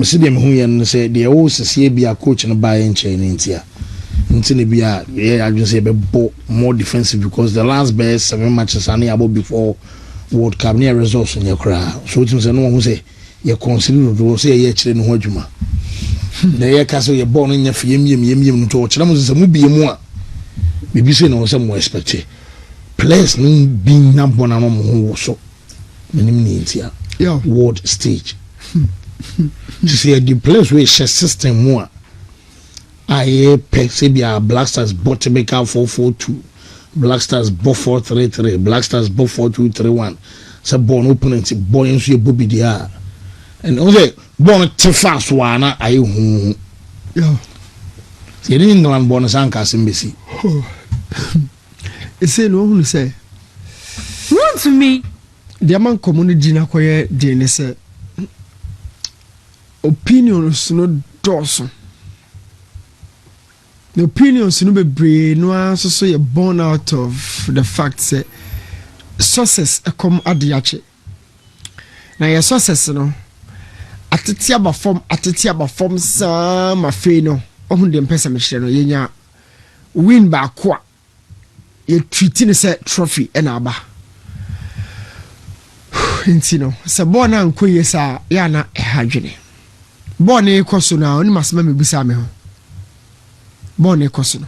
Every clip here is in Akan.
see them who you say they always see be a coach and buy in chain in here. Until be a I just say more defensive because the last best 7 matches are about before World Cup near results in your crowd. So it was no one who say you consider to say ye chile no hojuma. The year castle you're born in your yim to watch them was a movie more. Maybe say no some more expected. Players no being number one who so many needs here. Yeah, world stage. To see the players we share system more. I pay say be a Blackstars bought to make out 4-4-2. Blackstars bought 4-3-3. Blackstars bought 4-2-3-1. So born opponent boy into your booby there. And also born too fast one I who. Yeah. See the England born as Ankas in BC. It's say no one say. Run to me. The man community na koye de say opinions no Dawson. The opinions no be brave no so you're born out of the fact say sources come adiache. Now your sources no atete aba form some afei no ohun dem pesa me hire no yenya win ba ko a ye treat ni say trophy e na aba. Intino se born na nkoye sa ya na ehadwene. Born e koso na oni masema me busa me ho. Born e koso no.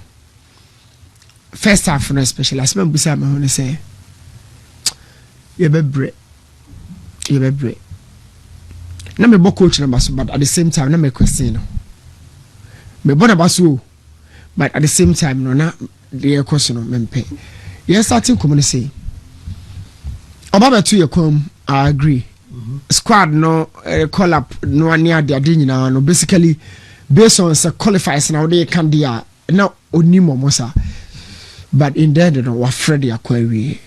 First half no especially asema busa me ho ne say ye be bre. Na me bo coach number so but at the same time na me question no. Me bo na baso but at the same time no na the question no me pay. Yes starting come say Obaba to your come, I agree. Squad no call up no near the adina no basically based on the qualifiers now they can dia now onimo mosa. But in there they don't afraid the aquari.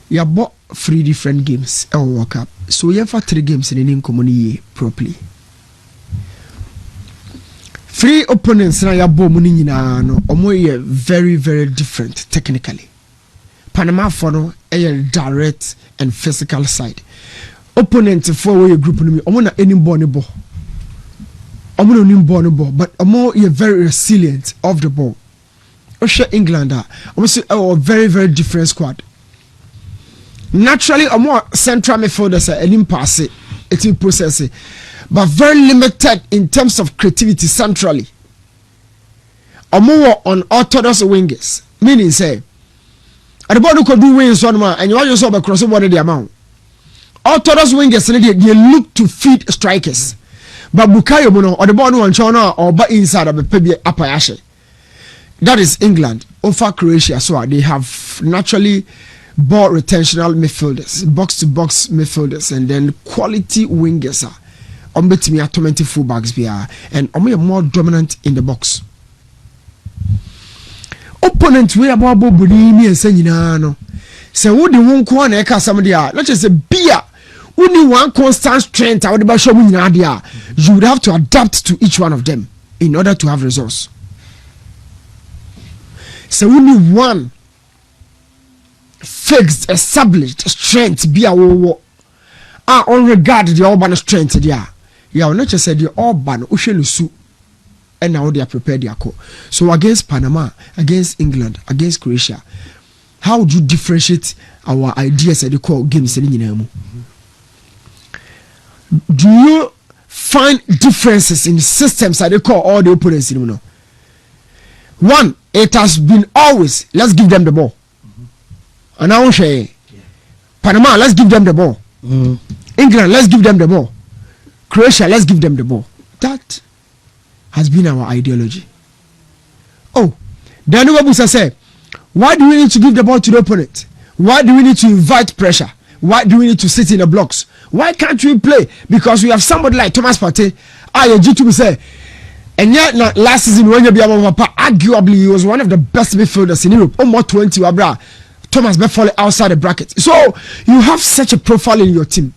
You bought 3 different games and World Cup. So you have 3 games in the community properly. 3 opponents now you bought money no omo very very different technically. Panama for no a direct and physical side. Opponent for way group no me omo na any ball. Omo no nim ball but omo you very resilient of the ball. Osha England omo say a very very different squad. Naturally omo central midfielders any pass it will process it, but very limited in terms of creativity centrally. Omo on orthodox wingers meaning say and the ball could do wins one man, and you also be crossing body the amount. Orthodox wingers they look to feed strikers, but Bukayo Bono or the ball one China or but inside of a baby upper ashe. That is England over Croatia, so they have naturally ball retentional midfielders, box to box midfielders, and then quality wingers are bet me at 20 fullbacks and more dominant in the box. Opponent we about bobuni me and say no say wo de won ko na e ka sam dia not just say bia only one constant strength I would show me dia you would have to adapt to each one of them in order to have results. So only one fixed established strength bia wo on regard the urban strength dia yeah not just say the urban o hwe su. And now they are prepared their call. So against Panama, against England, against Croatia, how would you differentiate our ideas at the call games? Do you find differences in the systems that they call all the opponents? One, it has been always let's give them the ball. And now Panama, let's give them the ball. England, let's give them the ball. Croatia, let's give them the ball. That has been our ideology. Oh, then Wabusa said, why do we need to give the ball to the opponent? Why do we need to invite pressure? Why do we need to sit in the blocks? Why can't we play? Because we have somebody like Thomas Partey. YouTube say, and yet last season when you be arguably he was one of the best midfielders in Europe. Almost 20 wabra. Thomas be falling outside the bracket. So you have such a profile in your team.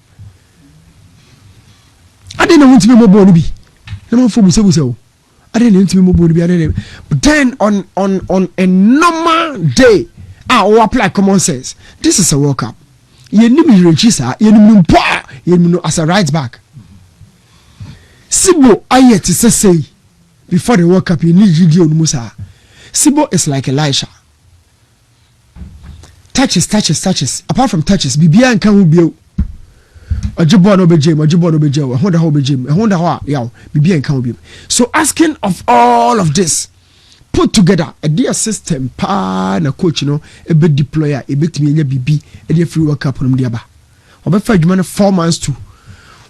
I didn't want to be more bony. I didn't know but then on a normal day, I apply common sense. This is a World Cup. You need me register. You need me as a right back. Sibo ayet to say before the World Cup you need video Musa. Sibo is like Elisha. Touches. Apart from touches, Bibia and can be Ojibon obejim, I wonder how obejim, I wonder how Bibia and can be. So asking of all of this put together a dear system pa na coach a bit deployer a bit me BB a dear free World Cup on diaba. Obefa adwuma 4 months too.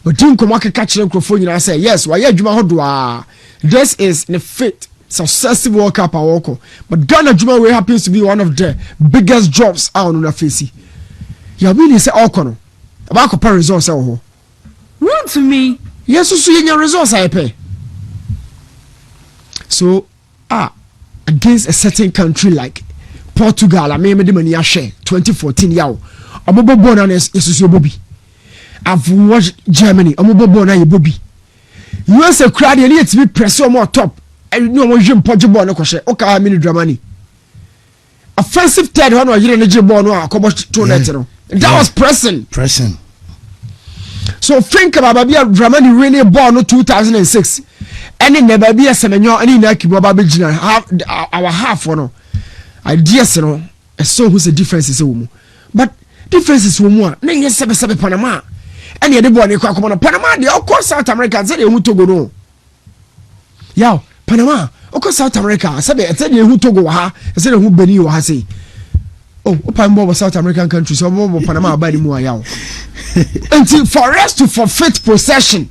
Odin ko make catch the microphone and say yes, why adwuma hodoa. This is the fit successive World Cup awoko. But Ghana adwuma we happens to be one of the biggest jobs on una face. Ya really say okono. About compare results ho. Run to me. Yes, so your results I pay. So against a certain country like Portugal, I made money share 2014 yaw. Omobo born is your Bobby. I've watched Germany, Omobo born na Bobby. USA crowd you need to be press more top. I know what you Portugal no kwashe. Okay, mini Germany. Offensive third one or you energy ball no akobo to net no. That was pressing. So think about Babia Germany winning ball no 2006. Any never be a semenyo any na kibo ba begina our half no. Ideas no. So who's the difference is wo. But differences wo mu a na nye sebe Panama. Any the boy kwa kwa Panama dey of South America say dey hu Togo no. Yaw Panama of South America say dey hu Togo wa ha say dey hu Benin wa ha say. Oh, open more South American countries so more Panama ba di mu yaw. Until for us to forfeit possession,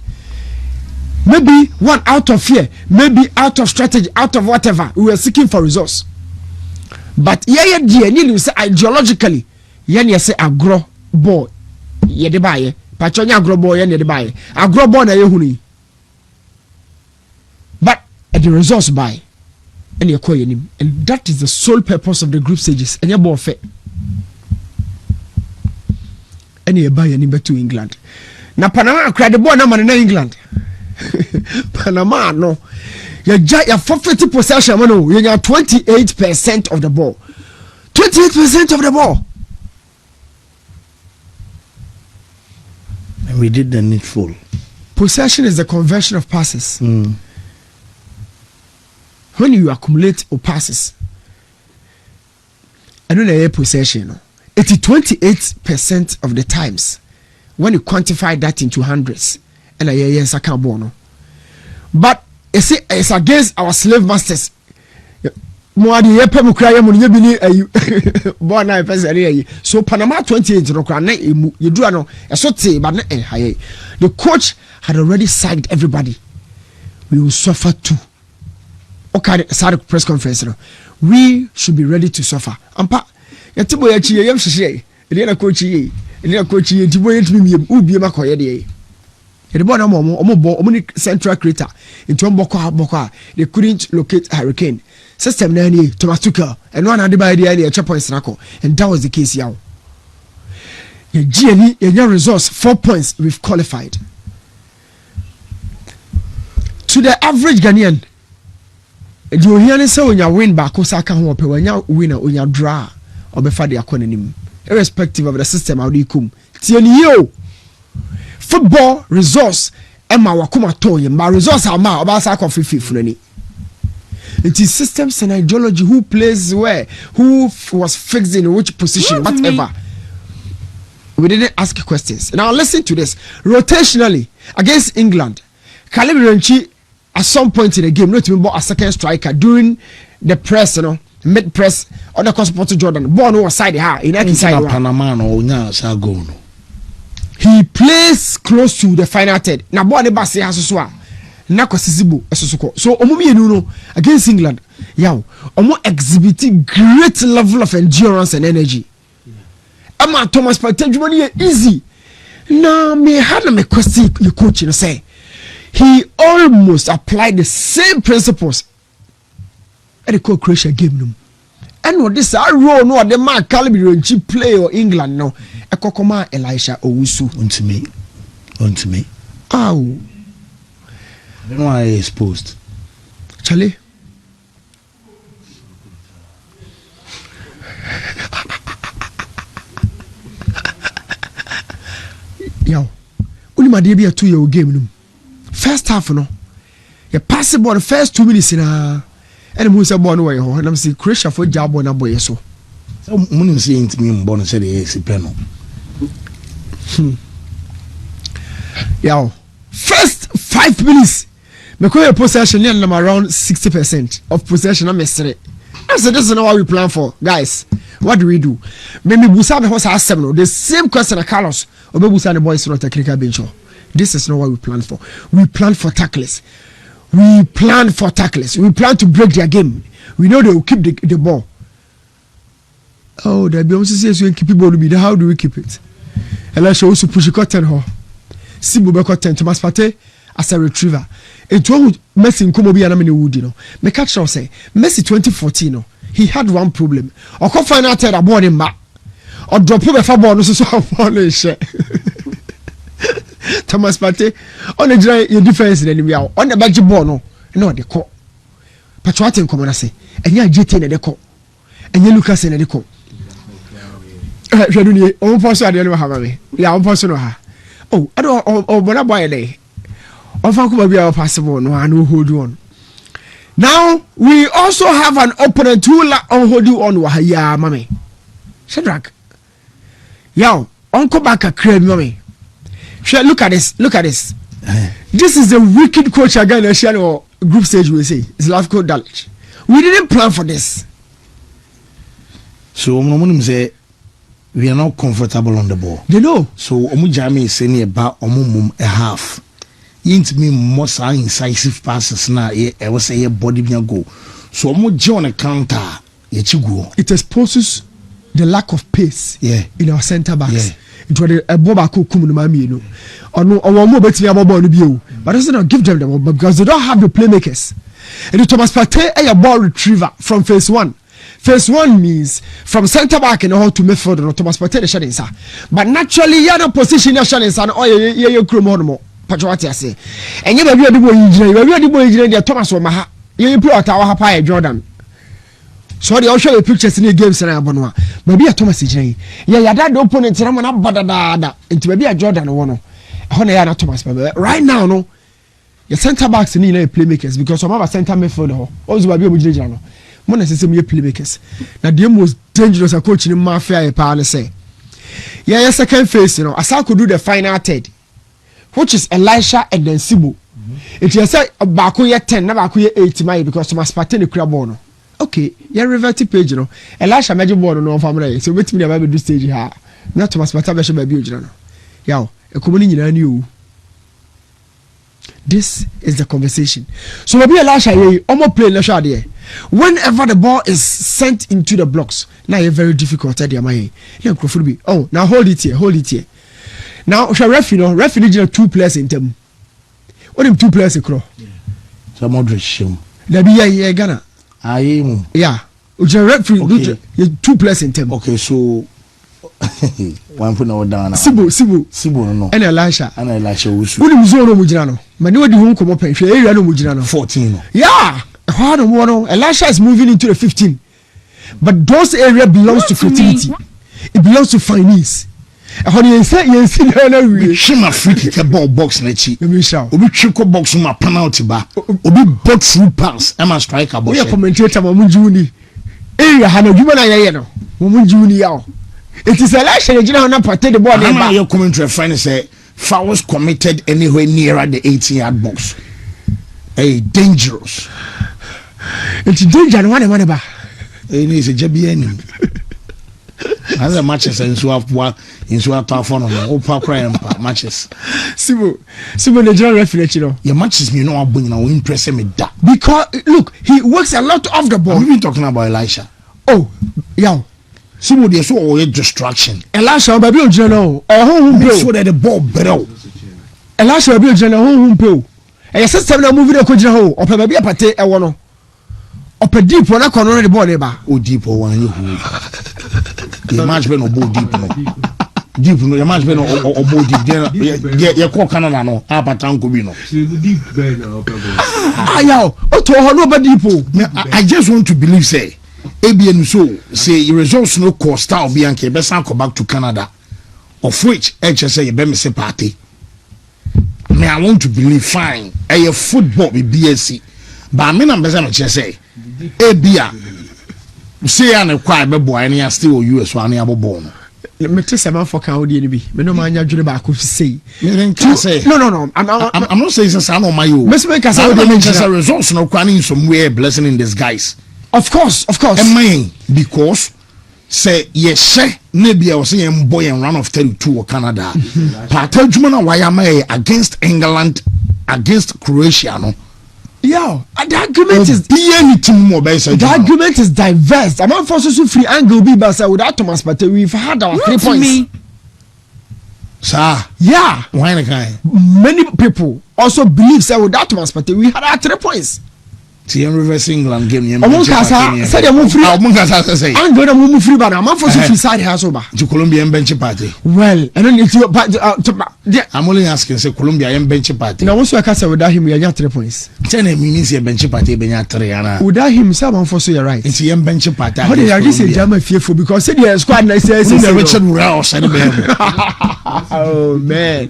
maybe one out of fear, maybe out of strategy, out of whatever, we were seeking for results. But you say ideologically, you say agro ball, ye de buy, pachonya agro ball, ye de buy, agro ball na ye huni. But at the results buy, and you call him, and that is the sole purpose of the group stages, and your ball fair. And you buy any to England. Now Panama cried the ball number in England. Panama no. You forfeit possession, no. You got 28% of the ball. 28% of the ball. And we did the needful. Possession is the conversion of passes. When you accumulate or passes, I don't know possession. 28% of the times when you quantify that into hundreds and yes I can't bono. But it's against our slave masters. So Panama 28 you do no but the coach had already signed everybody. We will suffer too. Okay, start press conference. We should be ready to suffer. Yatibo ya chiye yam hihye ele na coach yi tibo yetimi miem ubie makoye de the ball na omo ni central crater into boko they couldn't locate Hurricane system na ni Thomas Tuchel and one ade by the idea checkpoints nako, and that was the case yaw. Ye GNE your results 4 points we've qualified. To the average Ghanaian, you hear say when you win back osaka ho pe when you win or you draw or befa de akonanim irrespective of the system how do you come tieni yo football results ema wakoma toye ma results ama obasa ko fififunu ni. It is systems and ideology who plays where, who was fixed in which position, whatever. We didn't ask questions. Now listen to this. Rotationally against England, Caleb Renchi at some point in the game not even a second striker during the press, mid press on the cross to Jordan. Ball was side her in inside Panama no goal. He plays close to the final third. Now ball the basi has so so against England, exhibiting great level of endurance and energy. Ama Thomas Partey easy. Now me had me question the coach and say he almost applied the same principles at the Croatia game. And what this role no the man caliber play or England no ekokoma Elisha Owusu unto me. Ow. I don't know why I exposed. Charlie. Yo. Only my dear 2 year game. first half no you pass the ball the first 2 minutes na and who say ball no way ho and I'm say Croatia for job na boy so munim say intimi mbo no say the AC penal yeah first 5 minutes me call your possession near around 60% of possession am mesre I said this is not what we plan for guys. What do we do? Maybe Busa me host ask the same question at Carlos or Busa the boys on technical bench. This is not what we plan for. We plan for tacklers. We plan to break their game. We know they will keep the ball. Oh, the Beyonce says you keep the ball to be there. How do we keep it? Elisha also push the cotton ho. Sibu be cotton Thomas Partey as a retriever. It won't Messi in Komobi and Amini Wood, you know. Me catch us say Messi 2014, no, he had one problem. Or come find out that board him back. Or drop him a far ball, no so share. Thomas Partey on the dry your defense in the on the budget ball, no, they call. Patriotic come on, I say, and you are JT in the call, and you Lucas in the call. One person I don't know how me. Yeah, one person. Oh, I don't. Oh, but I buy a day. Possible no and hold on. Now we also have an opponent who hold you on wahaya mami. Shadrach. Yo, Uncle Baka crave mommy. Look at this. This is the wicked coach again or group stage we say. It's Slavko Dalic. We didn't plan for this. So say we are not comfortable on the ball. They know. So Omujami is saying about a half. Yint me more incisive passes na I was say body go. So on a counter it exposes the lack of pace in our centre backs. It was a Bobako Kumunami, you know. Or no more betting about ball to but doesn't not give them the ball because they don't have the playmakers. And the Thomas Partey a ball retriever from phase 1. Phase 1 means from centre back and how to midfield or Thomas Partey the shedding sir. But naturally you have position shedding sir or you more. Patriotic say and you be the boy engineer Thomas Omaha you put out our papa Jordan so they all show you pictures in the games na abono maybe a Thomas engineer ya that the opponent na na badada into maybe a Jordan one no ya na Thomas right now no your center backs ni na playmakers because some of center midfield ho also be engineer no mo na say me playmakers na the most dangerous a coach in mafia e pa na say yeah second phase you know Asa could do the final third which is Elisha and then Sibu. It you say Baku ye 10, na Baku ye 8 my because Thomas Partey the crab no. Okay, yeah revert page no. Elisha major board no family. So wait me about do stage here. Na Thomas Partey be show be ojira no. Yaw, e komuni nyina ni o. This is the conversation. So maybe Elisha ye omo play na show there. Whenever the ball is sent into the blocks, now you're very difficult at the amay. Oh, now hold it here. Now, referee just 2 players in them. What them 2 players across? So Modric shim. There be a Ghana. Yeah. Referee 2 players in them. Okay, so one put no down. Sibu no. And Elisha. Usu. What is Zoro Mujano? Manu di home come up and area no Mujano. 14. Yeah. How no Elisha is moving into the 15. But those area belongs to creativity. It belongs to finance. Honey, you say we shima free kick ball box na chi. Let me shout. Obi trick box ma penalty ba. Obi box through pass. Am a striker box. We are commentator Mamunjuni. Area hana juma na yeye no. Mamunjuni yaw. It is election you know na party the ball na your commentary friend say fouls committed anywhere nearer the 18-yard box. Hey, dangerous. It's dangerous one ba. Ni se jebi enim. As the matches in Swap in Swap phone no matches. Sibo the general referee you know. Your matches me no abun na impress me da. Because look, he works a lot off the ball. We've been talking about Elisha. Oh, yeah. Sibo dey so a distraction. Elisha baby o general. So that the ball better. Elisha baby o general home pe o. E system na movie dey ko general o. Opa baby apate e wo no. Opa deep na kono the ball ba. O deep one you. The match been no ball deep no. Deep no, the match been no ball deep. Ye call Canada no. Apatan ko bi no. Deep been no. Yo, o to ho no ba deep o. I just want to believe say ABN so say results no cost style bi anke be san go back to Canada. Of which HSA you be me say party. Me me I want to believe fine a football be BSc but me na mbeza no che say e bia say an kwai be boy na still US one ya bobo no me te say man for kan odi ni bi me no ma anya dwere ba ko say no I'm not saying say no my you me say ka say odi say results no kwa in some way blessing in disguise of course because say yes na bia o say em boy and run of 32 or Canada part adwuma na why am against England against Croatia no yeah the argument is the argument is diverse. I'm not forced to free angle be but without Thomas Partey we've had our 3 points sir yeah why the kind many people also believe say without Thomas Partey we had our 3 points. TM reverse England game yem say dem move free say and go dem move free but I'm not forced to free side house over to Colombia bench party well and then it's I'm only asking say Colombia yem bench party now once you can say without him we get 3 points ten means you bench party benya 3 ana without him say I'm forced you're right it's yem bench party how did you say German fearful because say the squad nice say Richard Rouse and oh man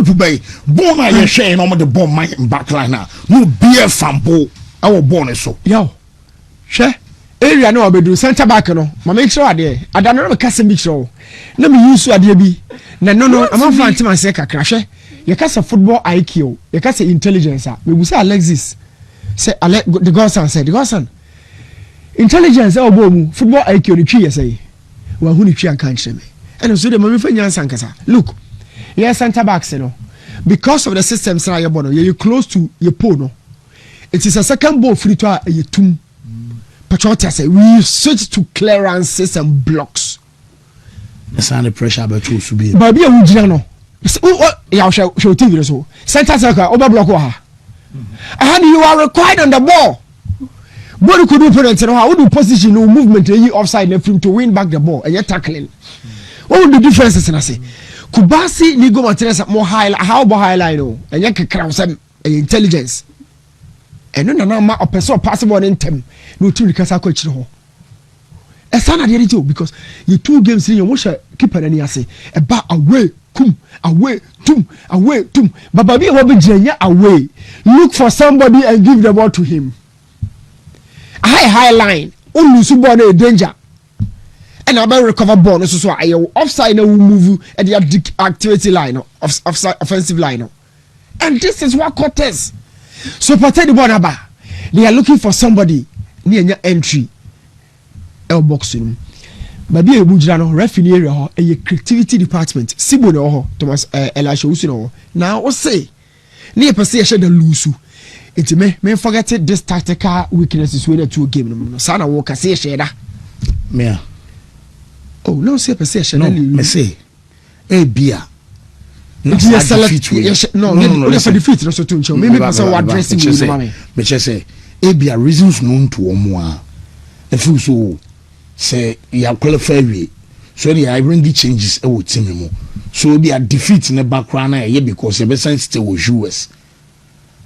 Dubai born I share no the bomb my back line now no beer fambo our born so yo she area no obedu center back no ma make sure ade adana no kasa bi sure na me use ade bi na no am fan team say kakra she you kasa football IQ you kasa intelligence me bu say Alexis say the godson said the godson intelligence obomu football IQ ni twi say wa hu ni twi an kan me and so the me fa nyansa nkasa look yeah center backs no because of the systems na you born you close to your pole no it is a second ball free to a tum Patriots say we switch to clearances and blocks the sound pressure about to be baby a wujina no ya show TV so center circle over block ha and you are required on the ball what you could do opponent no how do position no movement you offside left to win back the ball and you tackling what would the differences na say Kubasi Ligo Martinez more high how about high line no and you can cross intelligence and no ma a person possible in tem no two kasa ko chire ho e sana de too because you 2 games in your watch keeper na ya say e ba away tum baba bi e wo be jenya away look for somebody and give the ball to him high line olu su ball na danger and I recover ball so I offside na move at the activity line offensive line and this is what quarters. So Partey the ball aba they are looking for somebody near entry el boxing baby ebujira no referee area ho a creativity department sibo no ho Thomas Elisha Usu no now o say ne person share the lose it me forget this tactical weaknesses we the two game no sa na wo ka say share da me oh no say person share no me say e bia no for defeat no so to ncho me person what dressing you mama me say e bia reasons known to omo a e feel so say you qualify we so they bring the changes e wo team mo so be a defeat in the background na because you be sensitive with US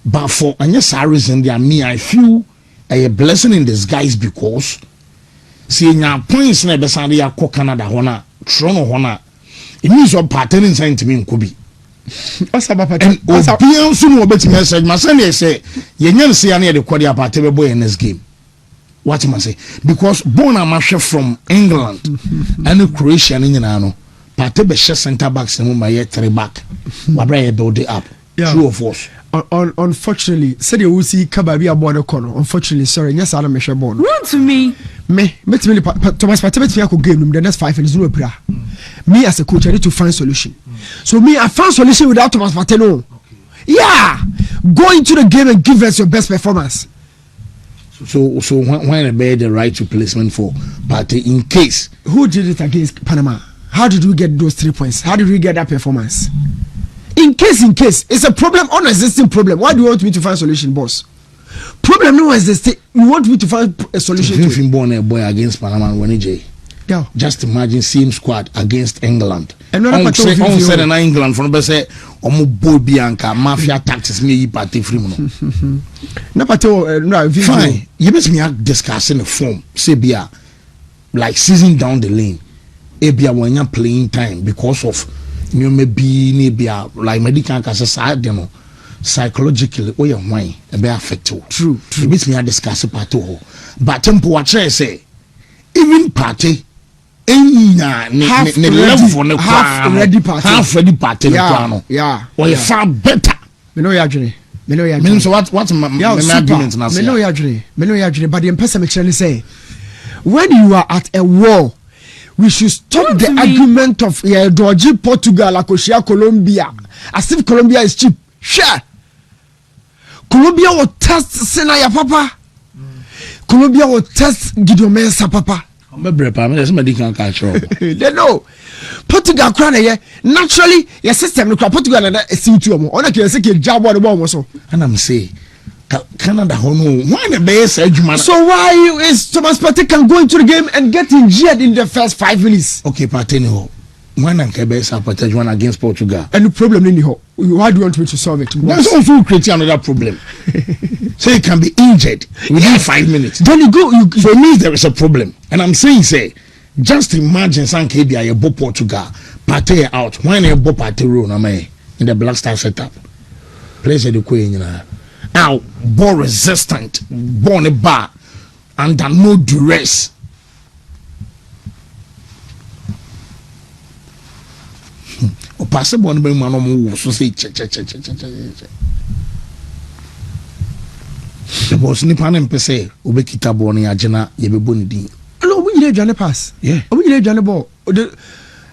but for any reason they me I feel a blessing in disguise because see nya points na be sande ya ko Canada hona Toronto hona it means your pattern inside to me nkobi osaba pattern obian so no obetimi message ma say say yenyan se ya na de kwade apate be boy in this game what am I say because born a match from England and Croatia ni nyina no pate be center backs no ma ye 3 back wa bra ye build it up true of us unfortunately said you see kababi abo na kono unfortunately sorry yes I me share ball run to me Thomas Partey bet me game in the next 5 minutes no pra me as a coach I need to find solution so me I found solution without Thomas Partey no yeah go into the game and give us your best performance so when a bear the right replacement for Partey in case who did it against Panama how did we get those 3 points how did we get that performance in case it's a problem unexisting problem why do you want me to find solution boss problem no existing you want me to find a solution to it born a boy against Panama when AJ yeah just imagine same squad against England and on said in England from be say omo boy bianca mafia tactics me yi Partey free no na Partey no fine you must me discussing the form say bia like season down the lane e bia when you playing time because of you may be near like medical side demo psychologically or your mind be affected. True. It makes me discuss part to but tempo what say even party half ready party yeah or you far better me know ya so what my argument now me know ya but the person me say when you are at a war we should stop the argument of dodgy Portugal akoshia Colombia as if Colombia is cheap. Sure, Colombia will test Senaya Papa. Colombia will test Gideon Mensah Papa. They know Portugal crown naturally your system Portugal and CU2 more. On a case job what the so. And I'm saying Canada why the base edgeman. So why is Thomas Partey can go into the game and get injured in the first 5 minutes? Okay, Partey when base one against Portugal. And the problem in the why do you want me to solve it? That's also creating another problem. So you can be injured within 5 minutes. Then you go. For me, there is a problem, and I'm saying, say, just imagine Sankebia you bought Portugal, Partey out. When you bought Partey role, in the Blackstars setup, place the Queen now ball resistant, born a bar, under no duress. O passe bon be man o so say che the boss ni panem pese obekita bon ya agena ye be boni din no we need adwane pass yeah we need adwane ball the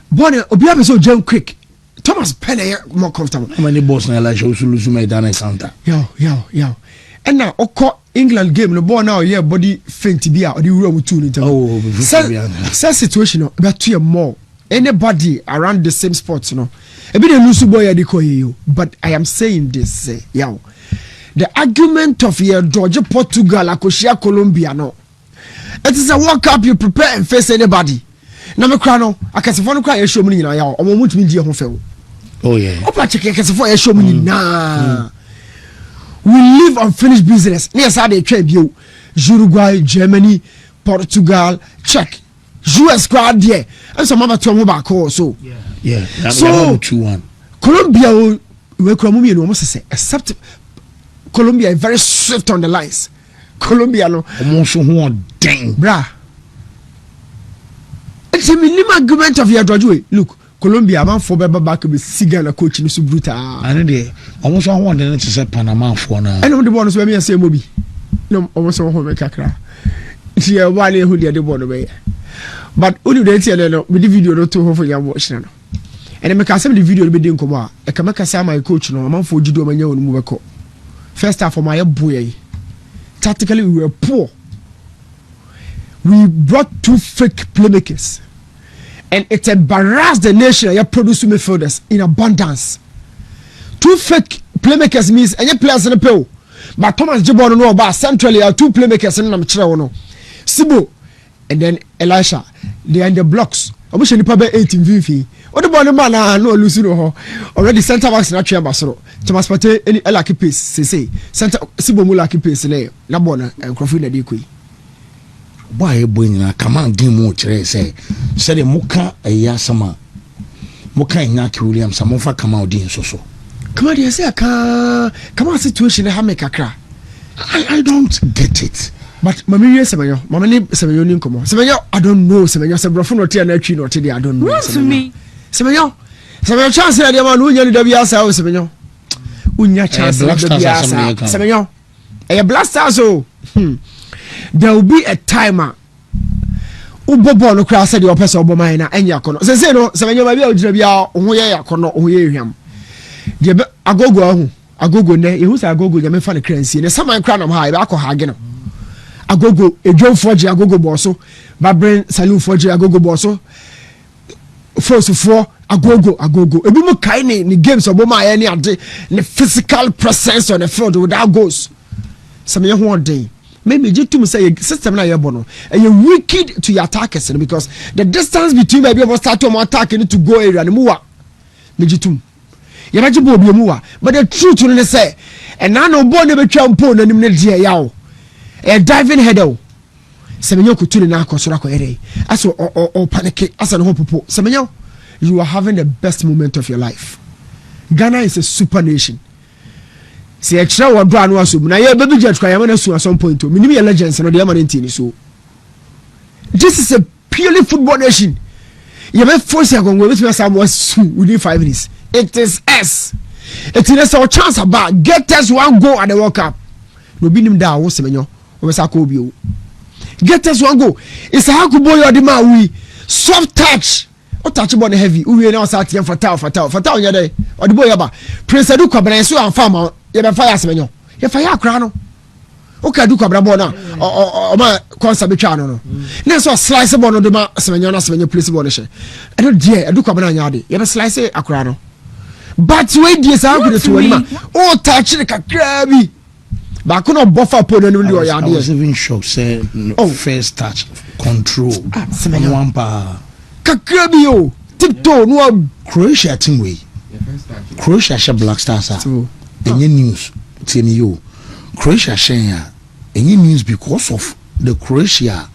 bon obi am so jam quick Thomas Penny more comfortable how many boss na la show solution me dan counter yo and now oko England game no ball now yeah body faint bi a odi wura mu two ni tam oh situation no be to more anybody around the same spot, you know. A bit of loose boy, but I am saying this, the argument of your Georgia, Portugal, Akoshia, Colombia, no. It is a World Cup you prepare and face anybody. Now, Macrano, I can see one cry a show me now, or which means you home. Oh, yeah. Opa check a for a show me now. We live unfinished business. Near Saturday, trade you Uruguay, Germany, Portugal, Czech. US crowd there and some other two back so yeah so 2-1 Colombia we Colombia no almost say except Colombia is very swift on the lines. Colombia no almost who dang bra it's a minimum argument of your graduate. Look Colombia man for back be Sigana coach in so brutal and they almost want to say Panama for now and the bonus when me say Mobi no almost want make kakra yeah one who the born away. But only the with the video not to for your watch now. And I make some the video be doing come out. I can make a my coach no man for judo man you move ko. First half for my boy. Tactically we were poor. We brought 2 fake playmakers. And it embarrassed the nation you produce midfielders in abundance. 2 fake playmakers means any players in the pill. But Thomas Jibon no about centrally are 2 playmakers in the Sibo and then Elisha, they are in the blocks. I wish any probably 18 VV. What about the man? No, Lucino already center backs in a chamber. So Thomas Partey, any lucky piece, say center Sibomu lucky piece, Labona and Crofina Diqui. Why bring a command game watch? Say the Muka a Yasama Muka in Naki Williams, some of come out in so. Come on, dear, say, come on, situation, I make a cry. I don't get it. But Mammy Semenyo, Mammy Semenyo, come on. Semenyo, I don't know. Semenyo, Sebrofun or Tiana, or today, I don't know. What's to me? Semenyo, chance, I don't know the Biasa, Semenyo. Unya chance, Semenyo, a Blackstars, oh. There will be a timer. Ubobo no cross the oppress of Bomina and Yakono. Say no, Semenyo, maybe I'll be out on Yakono, who hear him. Agogo ne who's agogo you may find a currency and some crown of high back or hageno. Agogo a Joe Forge agogo bosso, Babrin Saloon Forge agogo bosso. First of all, agogo. A woman kind in the games of Boma any day, the physical presence on the field without goals. Some young one day. Maybe you to say system na your bono and you're wicked to your attackers because the distance between maybe about start to attack and to go area and move. Mejitum. You might be more, but the truth is say, and now no born never champion and dear yaw. A diving header. Semenyo could tune in our Cosorako ere. As or panic as an hope. Semenyo, you are having the best moment of your life. Ghana is a super nation. See, extra what brand was so. Now, baby judge, I want to at some point. Minimum legends and the Yaman so. This is a purely football nation. You may force your going with me as I was within 5 minutes. It is us. It is our chance about get us one goal at the World Cup. No be him down, what's the menu? Get us one goal. It's a haku boy or the man we soft touch. Or touch about the heavy. We now start here for town your day. Or the boy about Prince Edu Kabana so and farmer. You have fire semenyo. You fire crano. Okay, do Kabana bona or my concert channel. Now so slice a bono de ma semenyo na semenyo place bonishe. I don't dare do Kabana yadi. You have a slice a crano. But wait, yes, I could do it. Oh, touch the crabby. But I could not buffer upon any of your ideas. I was even shocked, say, first touch, control. One power. Kakrabio, tiptoe, no Croatia team way. Croatia share Blackstars. Any news, tell me you. Croatia share any news because of the Croatia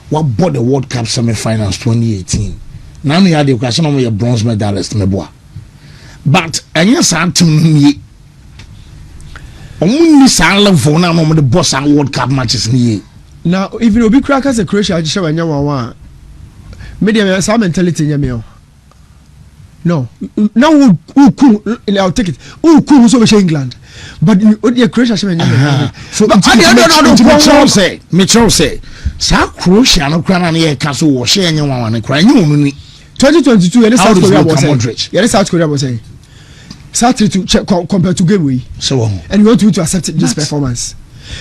what bought the World Cup semi-finals 2018. Now we had the question of your bronze medalist, Meboa. But any something only silent for now the boss and World Cup matches ni. Now if you be crackers a Croatia just show one media some mentality in your no now who I'll take it who so much England but the Croatia show so I don't Mitchell say sa Croatia no kra na ye ka so wo share nyen wan kra nyen 2022 and South Korea was saying South Korea was saying South to compared to game we so and you want to accept this performance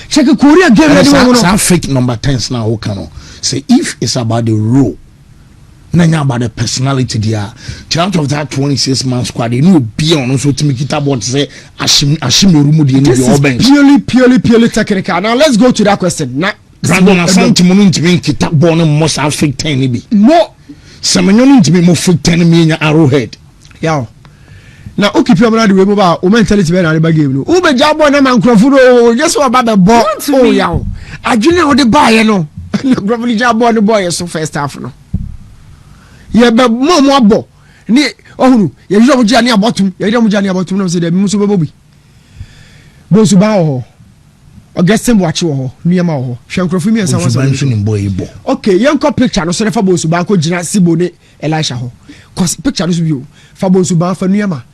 check a Korea game some fake number 10s now who can say if it's about the role nanya about the personality there out of that 26 man squad you know be on so to make it about say ashim room the your bench purely technical. Now let's go to that question now Brandon Asante mo to be kita born most fake 10 be more semenyo to be more fake 10 me arrowhead yeah. Now, okay, people are the way about mentality better than the game. Who be job on a man crofuro? Just what about the ball? Oh, yeah. I do know the buy, you know. Probably job on the boy so first half. No. Yeah, but more ball. Oh, you don't Johnny bottom. You don't Johnny bottom. No, say the Musuba Bobby. Bosuba or get some watch or near Mao. Shankrofi and someone's mentioning boy. Okay, young cop picture. No, so for Bosuba, Jina Sibone, Elisha. Cause picture is view. Fabosuba for Niama.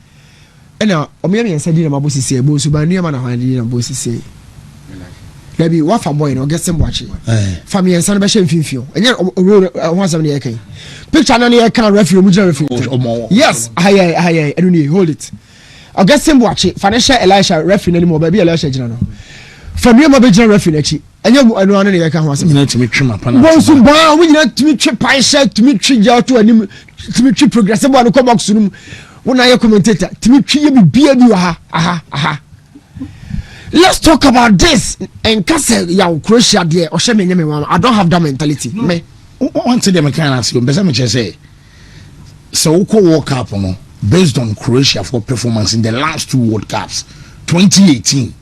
Now, Omiami and Sadina Mabusi, Bosubania Man, and Bosi. Maybe what for boy or get some watching. Family and Sanabashan Fifio, and yet once on the AK. Picture on the account refuge. Yes, I don't need hold it. I'll get some watching. Financial Elisha refuge anymore, baby Elisha General. From your mobile refuge, and you are on the account was to meet trim upon Bosuba, we not to meet pie shirt to meet tree out to meet progressive one to come back soon. When I commentator, let's talk about this and Castle Yaw Croatia there or Shemin. I don't have that mentality. Me once the mechanics you say so World Cup based on Croatia for performance in the last 2 World Cups 2018.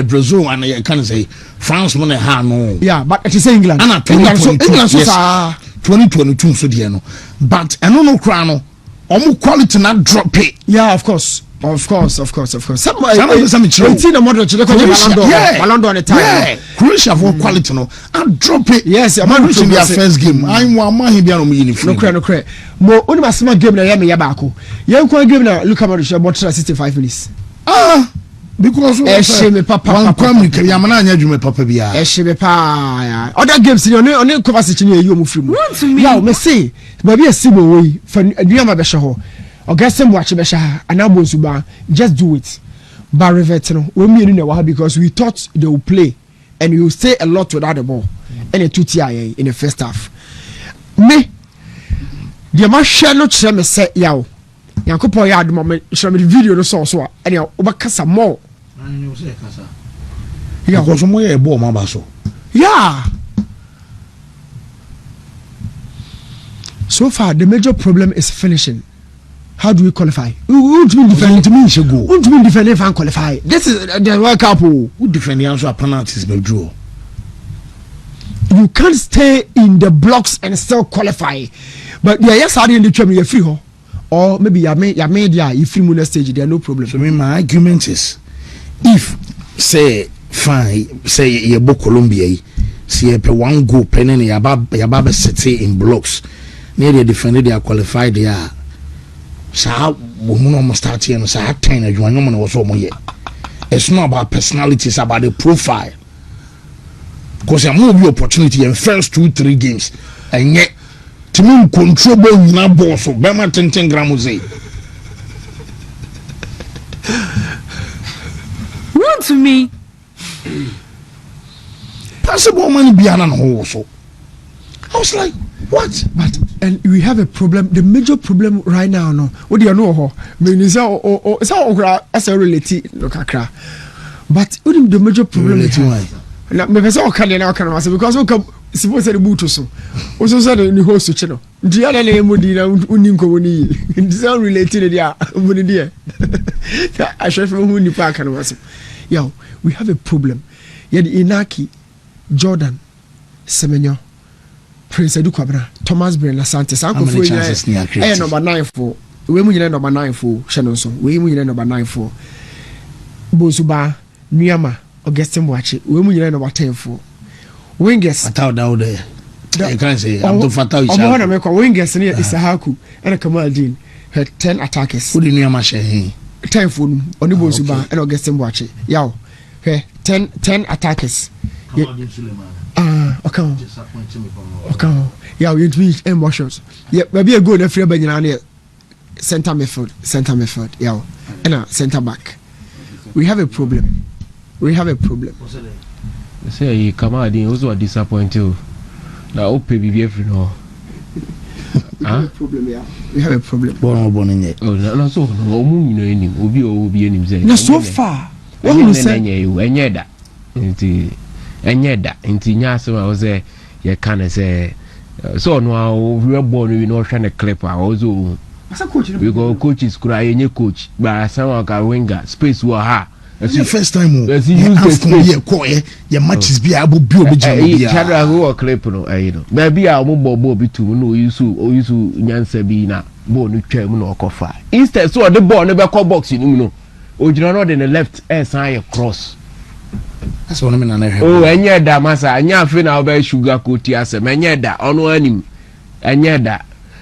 Brazil and I can say France money no. Yeah, but it is England. England so 2022 so dear no. But I don't know crown. Quality not drop it. Yeah, of course. Somebody Croatia for quality no. And drop it. Yes, I'm reaching their first game. I'm one here beyond me. No cray. Mo only my smart game na yami yabako. You can game na look about the about 65 minutes. Because me papa one kwam ke yamana anya dwuma papa bia me pa other games you on conversation you mu free mu yeah me say baby asibo we for aduama be hye ho ogasem watch be hye anabo suba just do it but revert no we me na wa because we thought they will play and we will stay a lot without the ball and it took in the first half me the ma hye no kire me say yawo Yankopo ya admo show me the video no so and you obakasa more yeah because mo ye ball ma ba so yeah so far the major problem is finishing. How do we qualify? Who do we defend to me go who do we defend if and qualify this is the World Cup who defend the answer penalties be draw. You can't stay in the blocks and still qualify but yes I didn't determine you free ho or maybe you made ya if free moon stage there no problem. So my argument is, if say fine, say you book Colombia, see a one go pen and yababa city in blocks, near the defender they are qualified they are. So woman almost start here and say 10 and you are no man was more yet. It's not about personality, it's about the profile. Because you have the opportunity in first 2-3 games, and yet to me control ball na ball so Bema 10 grams. Run to me. Possible money behind an also. I was like, what? But and we have a problem. The major problem right now, no. What do you know? Mean is as a relative, no kakra. But what the major problem is why? Now, me person can now can answer because we come suppose the boot so. Also said the host channel. The other name would be uninko woni. It's all related there. Woni there. I should from who ni park and was. Yo, we have a problem. Yet Inaki, Jordan, Semenyo, Prince Edu Kwabena, Thomas Bren Asante. How many chances near creative? Number 9 for. We mu nyina number 9 for Shannon so. We mu nyina number 9 for Bozuba, Nuyama, Augustine Wachi. We mu nyina number 10 for Wingers. Atao down there. I can't say I'm to Fatao. I want to make Wingers near Isahaku and Kamaldin. Her 10 attackers. Who didn't Nuyama share 10 for Onibozuba and Augustine Wachi. Yow. Her 10 attackers. Okay. Yeah, we tweet emotions. Yeah, maybe a good free Benyan center midfield. Yeah, and center back. We have a problem. Say you come out in also disappointed. Now open BBF no. We have a problem. Born in it. Oh, no, so no moon any obi any say. Now so far. What you say you enyeda. Inti nyase I was say you can say so no we born we no try clip also. We go coaches cry any coach but someone can winger space wa ha. It's the first time you use the space. Your matches be able to be Chadra who clip no know. Maybe I mo bobo bi tu no use nyansa bi na ball no twam no okofa. Instead so the ball no be call box you no. Ojina no the left sign cross. That's what I mean. Oh, enye da masa, anya afi na oba sugar coat asem, enye da, ono anim, enye da.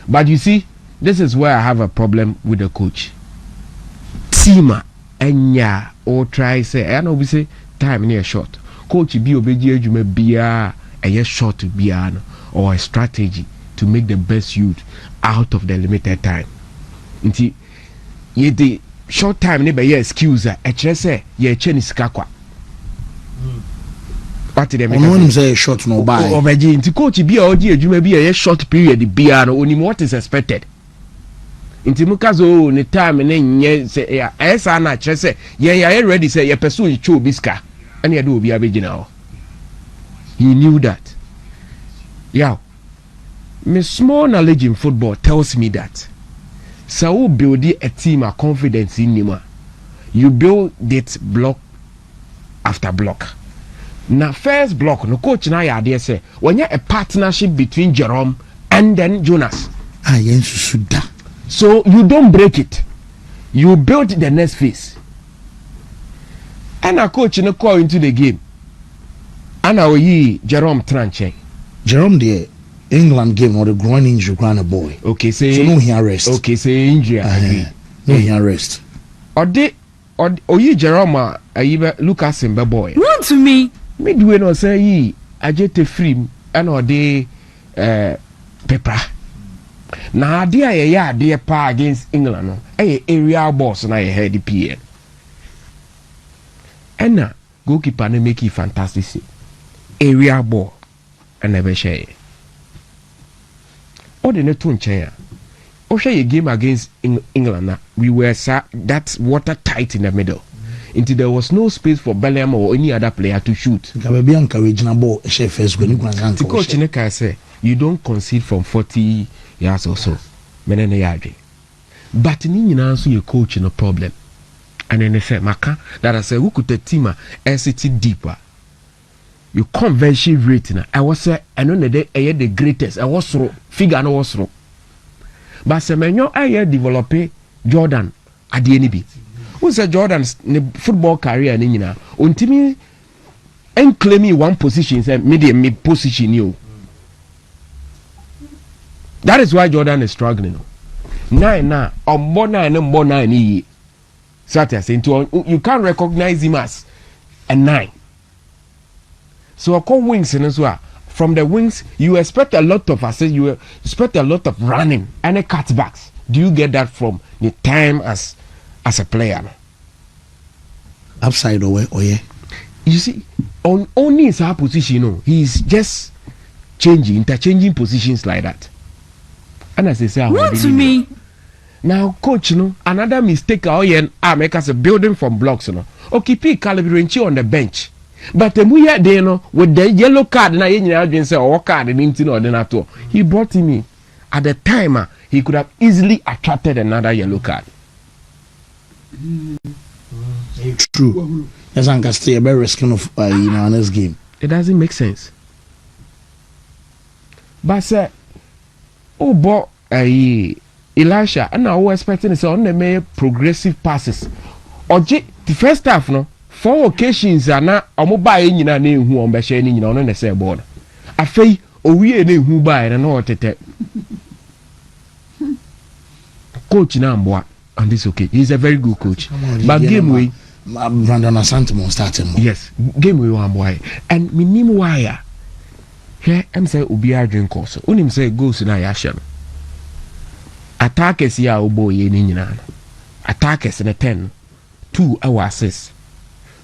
But you see, this is where I have a problem with the coach. Tima, enya, or try say, I know we say time near short. Coach be obeji ejume bia, a short bia, or a strategy to make the best use out of the limited time. Nti, ye the short time ne be ye excuse, a chere say ye cheni sikakwa. What did they make? One say short no buy. Obeji nti coach bi a odi adwuma bi a short period bia no onim what is expected. Nti mukazo ne time ne nye say esa na kire say ye ready say ye person you cho biska and ye do obi abegina ho. He knew that. Yeah. My small knowledge in football tells me that so build a team a confidence in him. You build it block after block. Now first block no coach na ya dey say when you a partnership between Jerome and then Jonas. So you don't break it. You build the next phase. And a coach no call into the game. And now ye Jerome Tranche. Jerome the England game or the groin injury ground a boy. Okay, say so no he arrest. Okay, say injury. No he arrest. Or ye Jerome Lucas in boy. Run to me. Midway no say ye ajete free and or de paper. Na ade ade pa against England no area boss na ye head PN. And na goalkeeper na make it fantastic. Area ball and never share. Or the net to nchen. O share a game against England na we were that watertight in the middle. Until there was no space for Bellingham or any other player to shoot. The coach Neka say you don't concede from 40 yards or so. But ni also your coach no problem. And then they say Maka that I say who could the team LCT deeper. You conversion rate na I was say I know the greatest. I was through figure no was through. but semenyo aye develop Jordan ade ni bi who say Jordan's football career ni nyina ontimi claiming one position say me position you. That is why Jordan is struggling. Nine na mbo nine ni so you can't recognize him as a 9. So wings in as well. From the wings you expect a lot of assist, you expect a lot of running and a cutbacks. Do you get that from the time as a player? Upside or yeah. You see, on only his position, he's just interchanging positions like that. And as I say, What to me? Now, coach, another mistake make us a building from blocks, okay, pick Calibranchi on the bench. But the muya day, with the yellow card, na you say or card in he brought him in. At the time, he could have easily attracted another yellow card. True. Yes, I can stay a very risking of in this game. It doesn't make sense. But say, boy, Elisha, and I was expecting to say on the progressive passes. Or the first half, 4 occasions are now a mobile in your name who on the shining on the same board. I say, we are who buy and know what it. Coach Namboa, and this okay. He's a very good coach. But game way. Brandon Asante starting. Yes, game we one boy. And minim wire. Here, I'm say Ubia drink course. Unim say goes na yashem. Attackers ya obo ye ni nyina. Attackers in a 10. 2 our assist.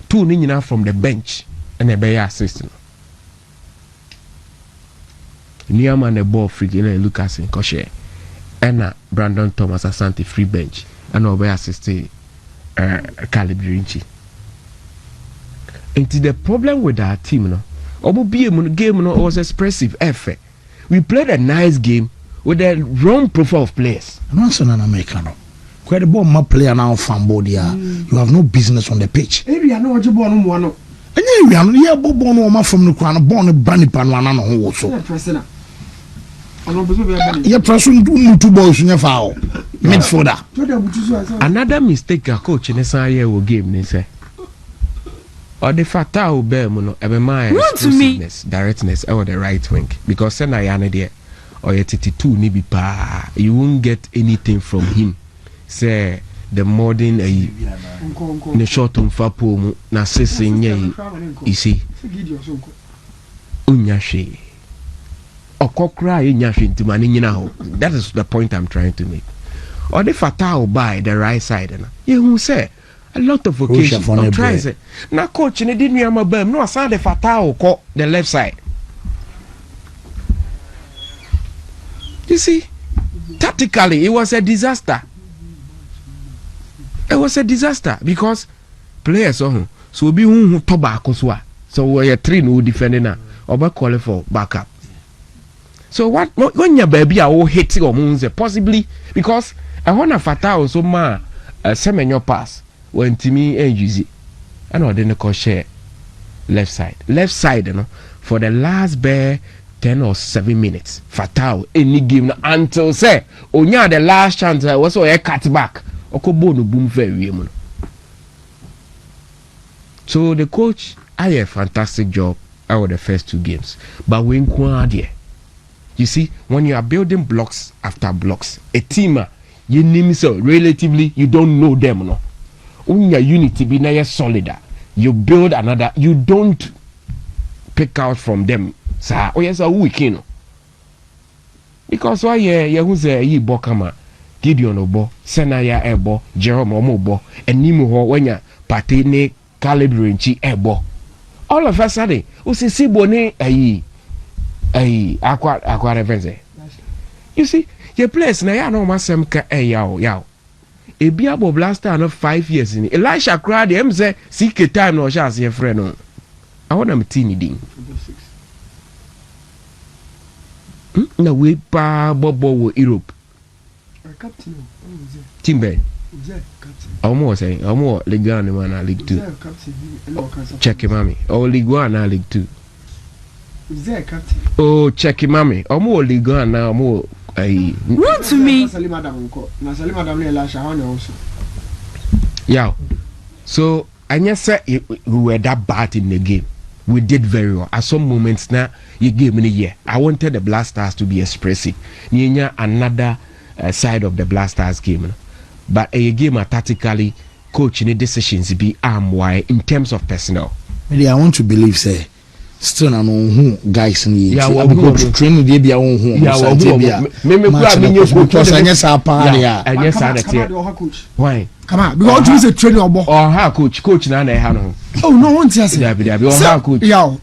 2 ni nyina from the bench and a be assist. Niama the ball free and Lucas in Koshe. And Brandon Thomas Asante free bench and obey assist. Calibrinchi. And the problem with our team, game was expressive effort. We played a nice game with a wrong profile of players. I'm not an American. Quite a bomb my player now fan body. You have no business on the pitch. Maybe I know what you born one. And we are near Bobon from the crown born a brandy pan one also. Yeah, person do 2 boys in your foul. Midfielder. Another mistake a coach in this year game, they say. Or the fatal bear, explosiveness, directness, or the right wing. Because then I am there, or a 32 nibi pa, you won't get anything from him. Say the modern the short on fapo na sissing you see. Unyashi. That is the point I'm trying to make. Or the fatal by the right side. You who say a lot of occasions. Try say now coach didn't hear my bum. No, I saw the fatal call the left side. You see, tactically it was a disaster. It was a disaster because players so be who tobacco so we are 3 no defending now or back call for backup. So what when your baby are all hitting or moons possibly because I want a fatal so ma semenyo pass when to me and use it. I know then the share left side for the last bare 10 or 7 minutes fatal any game until say onya the last chance was a cut back okobo no boom very. So the coach I a fantastic job out of the first 2 games but when there. You see, when you are building blocks after blocks, a team, you name so relatively, you don't know them, no. When your unity be now solid, you build another. You don't pick out from them. Sir, oh yes, a weekend. Because why who's a ye bokama, Gideon obo, Senaya ebo, Jerome omobo, and Nimo when ya patene calibranchi ebo. All of a sudden, who say Sibone aqua reference. You see, your place na ya no masem ka yaw. E bia bo Blackstars no 5 years in. Elisha crowd em say CK time no sha say friend no. I want am team din. Na we pa bobo wo Europe. Captain. Timber. Almost say almost League 1 man League 2. Check him mommy. Or League 1 League 2. Captain. Oh, check him, mommy. I'm more legal now, more Run to me. Yeah. So I just said we were that bad in the game. We did very well. At some moments now, you gave me a year. I wanted the Blackstars to be expressive. You another side of the Blackstars game. But a game tactically coaching decisions be wide in terms of personnel. Maybe I want to believe say still na no who guys ni training dey bia won hu me kura me nye coach because anya sa pa ya anya sa that here why come on because you say training obo ha coach na na ha no oh no want to say be ha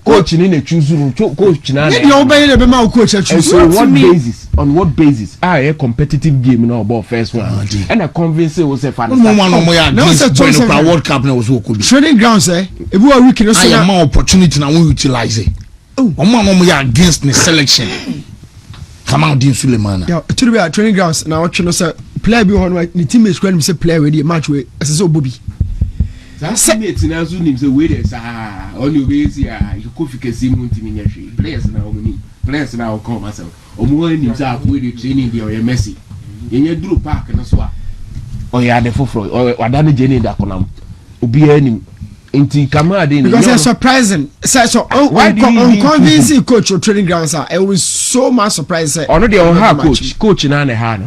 coach ni na choose coach na na you obey the be coach choose so what basis a competitive game na about first one and I convince we say fan no ya World Cup na was could be training grounds eh e bu a week no so na opportunity na we utilize it no ya against the selection come out din Suleiman yeah to be a training grounds na what you know say player be on my teammates when say player we dey match we as so Bobby that teammates na so nim say we dey sa only we see you go fike simu ntimi nya hwe players na o come myself omo nim say we dey training dey o Messi yenye duro park na so o ya de foforo o wadane jeni da konam obi anim inti kama dey because it's surprising so convincing coach or training grounds are it was so much surprise ono dey on ha coach na ha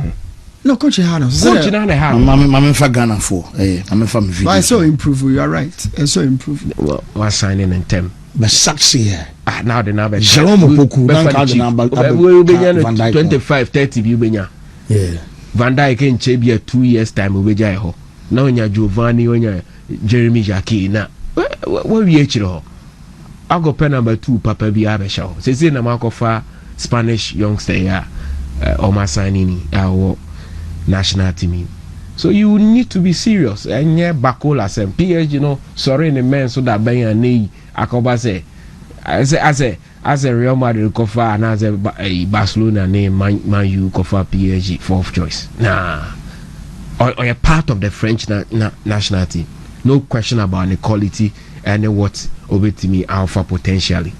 no coach na ha mama fa Ghana for mama fa me video I so improve you are right and so improve well was signing in term but sucks here now the number Jerome Poku dan ka the number 25-30 bi benya Van Dijk en chebi 2 years time obeja ho na onya Giovanni onya Jeremy Jackie na what we chiro I go pen number 2 papa bi abesha ho say na makofa Spanish youngster ya Oma Sanini our national team so you need to be serious enye bakola sem PSG no sorry in the men so that ben ya akoba say as a Real Madrid kofa and as a Barcelona name man you kofa PSG fourth choice nah or a part of the French national team no question about the quality and what obetimi alpha potentially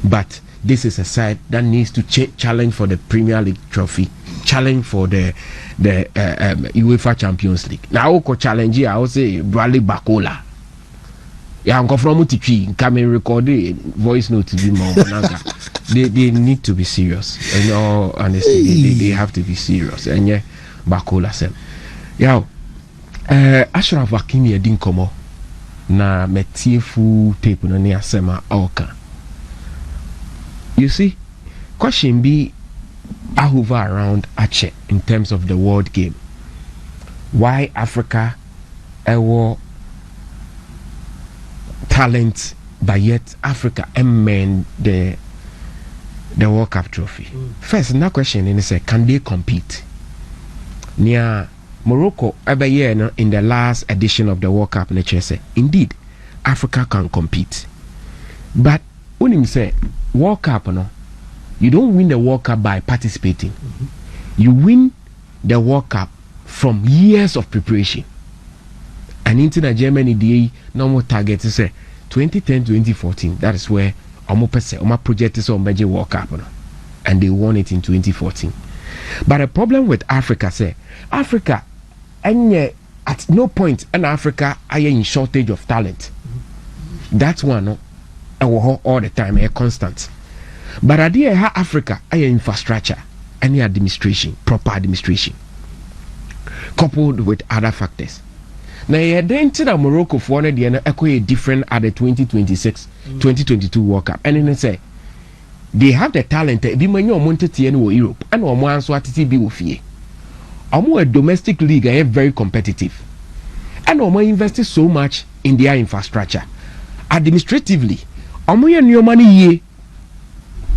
but this is a side that needs to challenge for the Premier League trophy challenge for the UEFA Champions League now oko challenge I would say Bradley Bakola yeah, I'm from Mutichi. Come and record the voice note to be more. They need to be serious. And all honestly, they have to be serious. And yeah, Bakola said, yeah, Ashraf Hakimi didn't come up. Na metiefu tape na ni asema oka. You see, question be I hover around Ache in terms of the world game. Why Africa ewo talent but yet Africa men the World Cup trophy. First, that question is can they compete? Near Morocco every year in the last edition of the World Cup nature say indeed Africa can compete. But when him say World Cup you don't win the World Cup by participating. You win the World Cup from years of preparation. And into the Germany the normal target is 2010-2014. That is where Omo project is on major World Cup and they won it in 2014. But the problem with Africa Africa and at no point in Africa are in shortage of talent. That's one all the time a constant. But idea Africa are infrastructure and administration, proper administration coupled with other factors. Now you then to the Morocco for the different at the 2026-2022 World Cup and then say they have the talent be many wanted to Europe and one so to be with you. A domestic league are very competitive and invested so much in their infrastructure administratively new money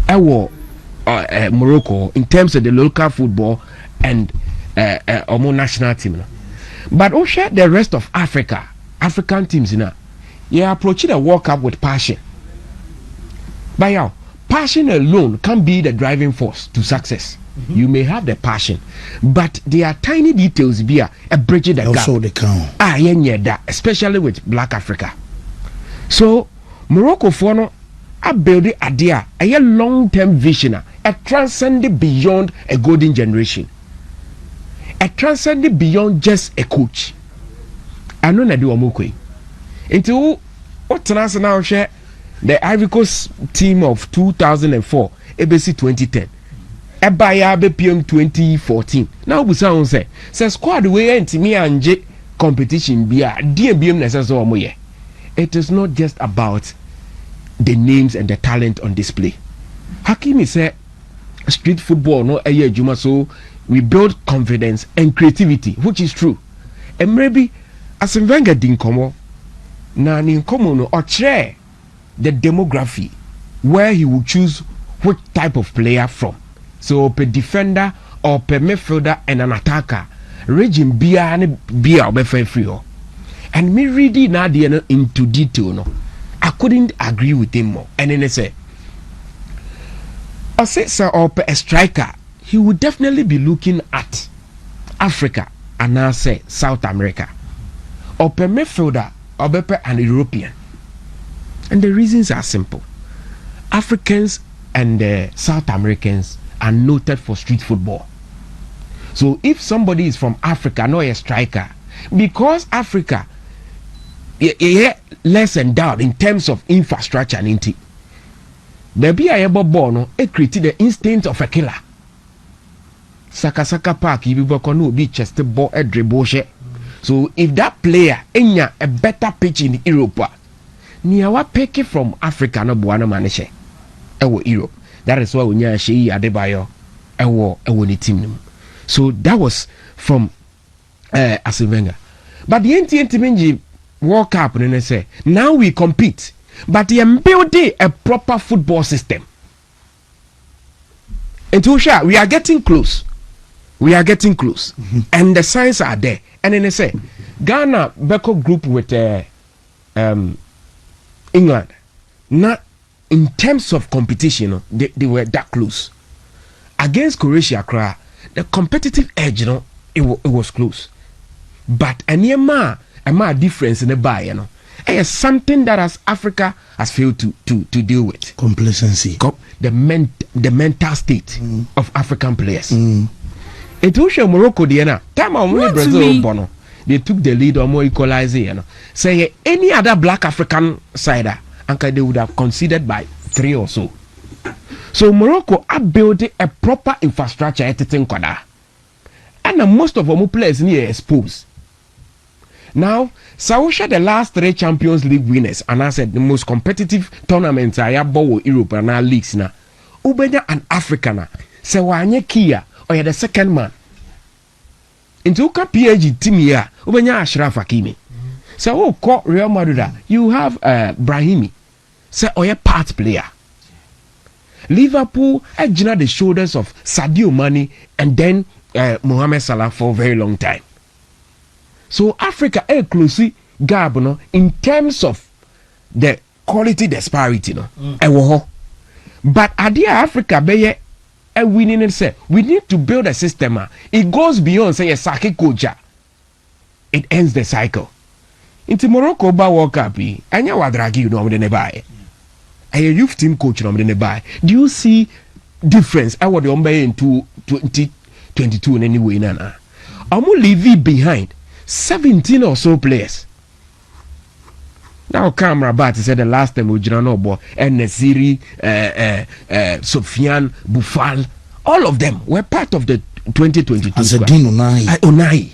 Morocco in terms of the local football and national team. But also the rest of African teams you approach the World Cup with passion. But now, passion alone can't be the driving force to success. You may have the passion, but there are tiny details be a bridging the gap. Also they count. That especially with Black Africa. So Morocco for a build idea, a long-term vision, It transcended beyond a golden generation. It transcended beyond just a coach. I know na do omukwe. Into what now share the Ivory Coast team of 2004, ABC 2010. Ebaya BPM 2014. Now we say squad we enti me anje competition bia DBM necessary omoye. It is not just about the names and the talent on display. Hakimi said street football no eye adwuma, so we build confidence and creativity, which is true. And maybe as in Wenger din komo na ni komo no ochre the demography where he will choose which type of player from. So per defender or per midfielder and an attacker, region bia ne bia obefa free ho. And me reading na the into detail no, I couldn't agree with him more. And then I say, I say sir or per a striker, he would definitely be looking at Africa and now say South America. Or per midfielder or per an European. And the reasons are simple. Africans and South Americans are noted for street football. So if somebody is from Africa, not a striker, because Africa less endowed in terms of infrastructure and inti, baby I ever born, it created the instinct of a killer. Saka Park, you will be chest ball a dribble. So if that player enya a better pitch in Europe, niawa pick from Africa no buana manishe ewo Europe. That is why we nya Sheyi Adebayo ewo ni team. So that was from Arsene Wenger. But the NTN World Cup and say now we compete, but they are building a proper football system. And to share, we are getting close. We are getting close, and the signs are there. And then they say Ghana Beko group with England. Now, in terms of competition, they were that close. Against Croatia, the competitive edge, it was close. But a difference in the buy, it's something that as Africa has failed to deal with. Complacency. The mental state of African players. It was Morocco, time only Brazil Bono. They took the lead or more equalizing. Say any other black African sider, and they would have conceded by 3 or so. So Morocco are building a proper infrastructure at the and most of our players near exposed. Now, Sausha the last 3 Champions League winners, and I said the most competitive tournaments I have bought Europe and our leagues now. Ubenya and African, so wanye Kia or the second man. Into PSG team here, Ubenya Ashraf Hakimi. So call Real Madrid, you have Brahimi. Say oye part player. Liverpool edging the shoulders of Sadio Mane and then Mohamed Salah for a very long time. So Africa a closely gap in terms of the quality disparity but idea Africa be a winning and say we need to build a system. It goes beyond say a sake coach. It ends the cycle. Into Morocco ba World Cup anya wadragi you know the buy. A youth team coach no the buy. Do you see difference? I was the in 2022 in any way nana. Amu leave behind 17 or so players. Now Camera Bat said the last time we no boy and Nesiri, Sofiane, Boufal, all of them were part of the 2022 squad. Onai.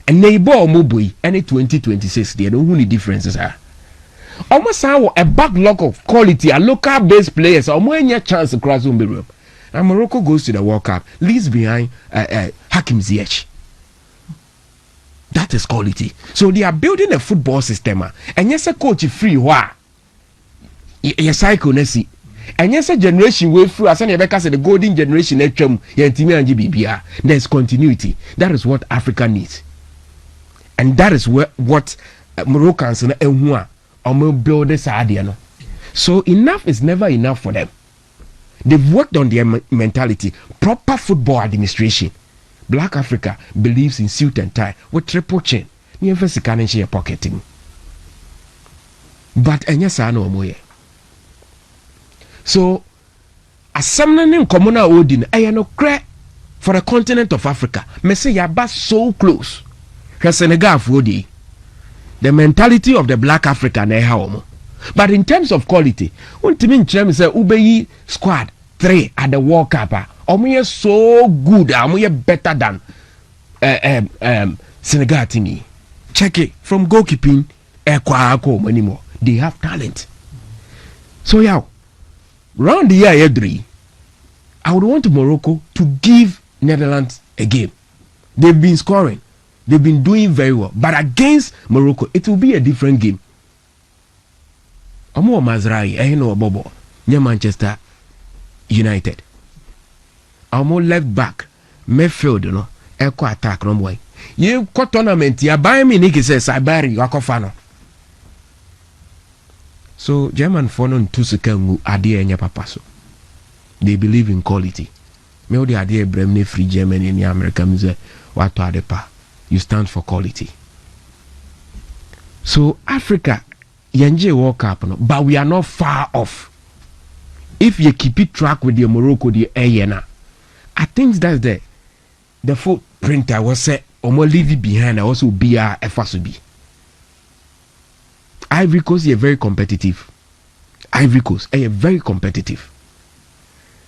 And neighbor Mobui any 2026 they don't know who the differences are. Almost a backlog of quality, a local based players, or more any chance across Umbi. And Morocco goes to the World Cup, leaves behind Hakim Ziyech. That is quality. So they are building a football system. And yes, a coach free wa. Yes, cycle nesi. And yes, a generation way through as Rebecca said the golden generation there's continuity. That is what Africa needs. And that is what Moroccans and build this idea. So enough is never enough for them. They've worked on their mentality. Proper football administration. Black Africa believes in suit and tie with triple chain. You first can share pocketing. But enya sa no moye. So asɛm ne nkɔmmɔ no a ɔdi no ɛyɛ no korɛ for the continent of Africa. Me say yaba so close. Hwɛ Senegal for the mentality of the black African na ɛha wɔn. But in terms of quality, untimi nkyerɛ me say ubeyi squad 3 at the World Cup. Ɔmo yɛ so good. Ɔmo yɛ better than Senegal team. Check it from goalkeeping. Anymore. They have talent. So yeah, round the year 3, I would want Morocco to give Netherlands a game. They've been scoring. They've been doing very well. But against Morocco, it will be a different game. Amo Mazrai, no Bobo, near Manchester United. Amo left back, midfield, echo attack, no boy. You got tournament, ya buy me Nicky says, I buy you, Akofano. So, German phone to Sukangu, Adia and Yapapaso. They believe in quality. Me the idea Bremne free Germany in the America music, what are the pa? You stand for quality. So, Africa, Yanje World Cup, but we are not far off. If you keep it track with the Morocco, the Ayena, I think that's the footprint I was say, Omo leave it behind, I also be a FSB. Ivory Coast is very competitive. Ivory Coast is very competitive.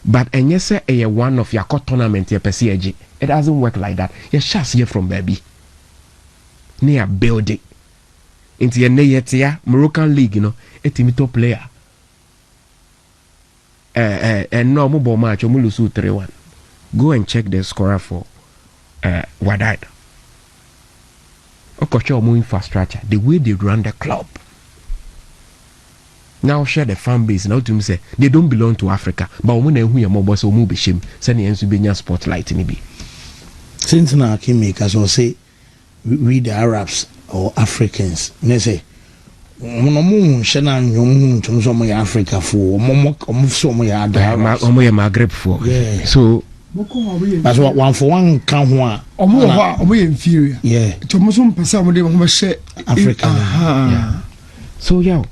But and yes, sir, one of your tournament your PCG. It doesn't work like that. You shots here from baby. Near building. Into your near Moroccan league, a team top player. And no mobile match, Omulusu 3-1. Go and check the scorer for Wadad. Okocha more infrastructure, the way they run the club. Now share the fan base. Now to me say they don't belong to Africa. But when who your mobile so move shame, send the Ensubenya spotlight in be. Since now Kingmakers or say we the Arabs or Africans, they say Shana Africa for Maghreb for. Yeah. So that's what one for one can one inferior. Yeah. To Muslim person Africa. Yeah. So yeah.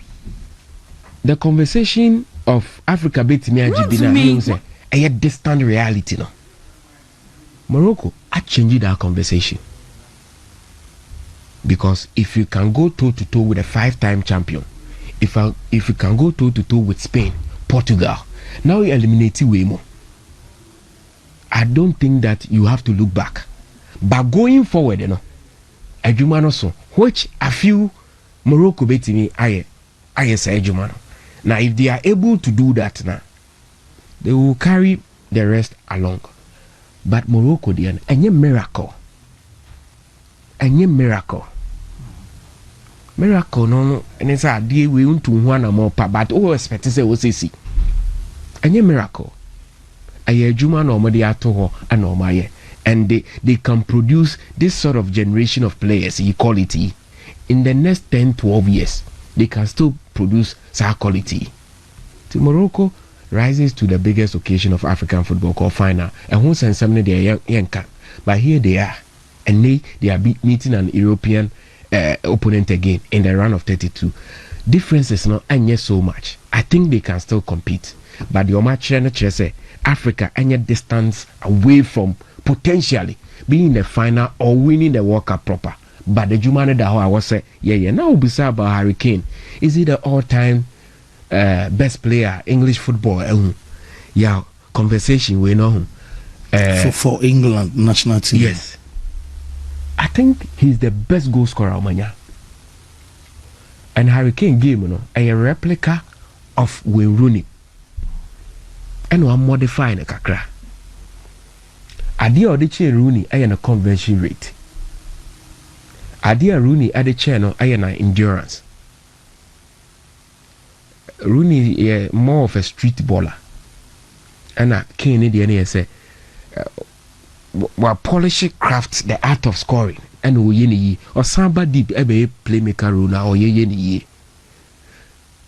The conversation of Africa bet me means a distant reality no. Morocco I changed that conversation. Because if you can go toe to toe with a 5-time champion, if you can go toe to toe with Spain, Portugal, now you eliminate way more. I don't think that you have to look back. But going forward, Ejumano so which a few Morocco bet me I say Ejumano. Now, if they are able to do that now, they will carry the rest along. But Morocco, any miracle. Miracle, no, and it's a day we want to one more, but all expect to say, what's see. Any miracle. A Juma no Modiato and Omaye. And they can produce this sort of generation of players, equality, in the next 10-12 years. They can still produce such quality. To Morocco rises to the biggest occasion of African football called final. And who sends somebody their young but here they are. And they are meeting an European opponent again in the round of 32. Differences not and yet so much. I think they can still compete. But the Omar say Africa any distance away from potentially being in the final or winning the World Cup proper. But the Jumane that I was say, now we'll be sad about Harry Kane. Is he the all-time best player English football? Yeah, conversation we know. For England national team. Yes, I think he's the best goal scorer Manya. And Harry Kane game, a replica of Wayne Rooney. And one modifying a kakra. Adi or the chain Rooney, I a convention rate. Adia Rooney at the channel, I am endurance. Rooney is more of a street baller. And I can't say, while polishing craft the art of scoring, and we or somebody ebe playmaker runa or ye.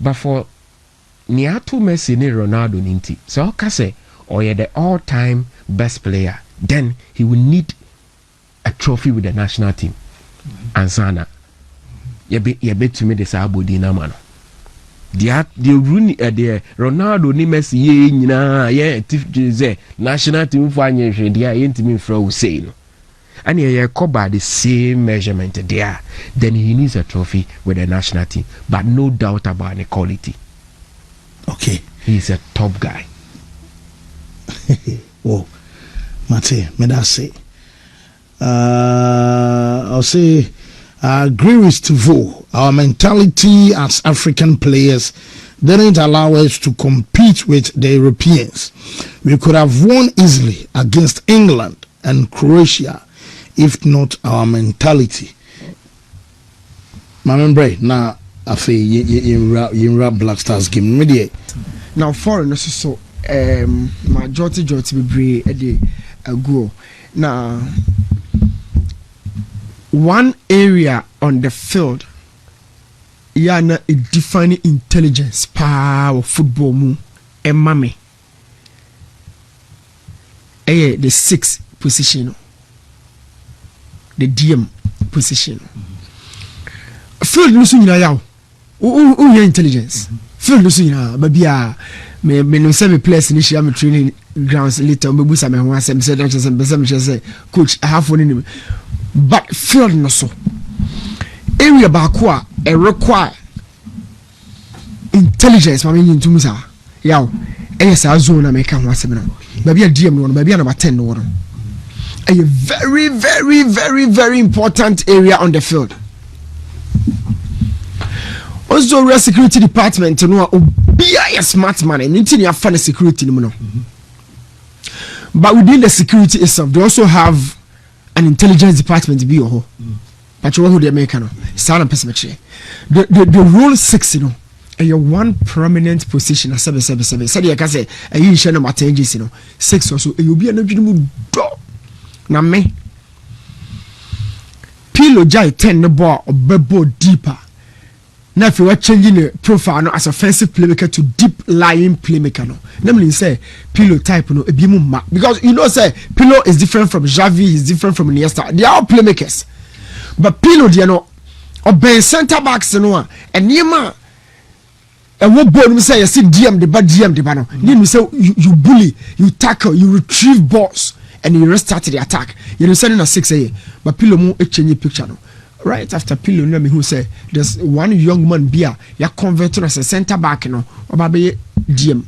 But for Niatu Messi ni Ronaldo ninti, so I say, or ye the all-time best player, then he will need a trophy with the national team. Ansana, ye bet to me the Sabudi Namano. the Rooney the Ronaldo ni Messi ye nyina ye tif national team for anye hwe dia ye ntimi fra wo sei no and ye cover the same measurement there, then he needs a trophy with the national team, but no doubt about the quality. Okay, he's a top guy. Oh, Mate, may I say? I'll say I agree with Tivo. Our mentality as African players didn't allow us to compete with the Europeans. We could have won easily against England and Croatia if not our mentality. Mamembre, now I feel you rap Blackstars game mediate. Now foreigners so majority be brave a day ago. Now one area on the field yana a defining intelligence power football mu and mommy. The 6th position. The DM position. Field no so nyina yaw. O intelligence. Field no so nyina ba bia me no say me players ni share me training grounds later me busa me ho asem say don't say coach I have one in. But field no so. Area ba ko a require intelligence ma me ntum sa. Yaw. Sa zone na me ka ho asem no. Ba bia DM no ba bia number 10 no. A very, very, very, very important area on the field. Also, real security department, you know, be a smart man, and you have fun security, you know. But within the security itself, they also have an intelligence department to be your but you know who they make, the rule 6, you know, and your one prominent position as 777. Said you can say, and you share number 10, you know, 6 or so, you'll be an original dog. Na me Pilo Jai 10 the ball or bebo deeper. Now if you are changing the profile no, as offensive playmaker to deep lying playmaker no. Namely say Pilo type no ebimu because you know say Pilo is different from Xavi, is different from Iniesta. They are all playmakers. But Pilo they no obey center backs no and Nima and what ball say you see DM the bad DM the no. You say you bully, you tackle, you retrieve balls. And you restart the attack. You're sending a 6 a. But Pilo mo change picture no. Right after Pilo, me who say there's one young man beer. Ya converted as a center back no. Obabe DM.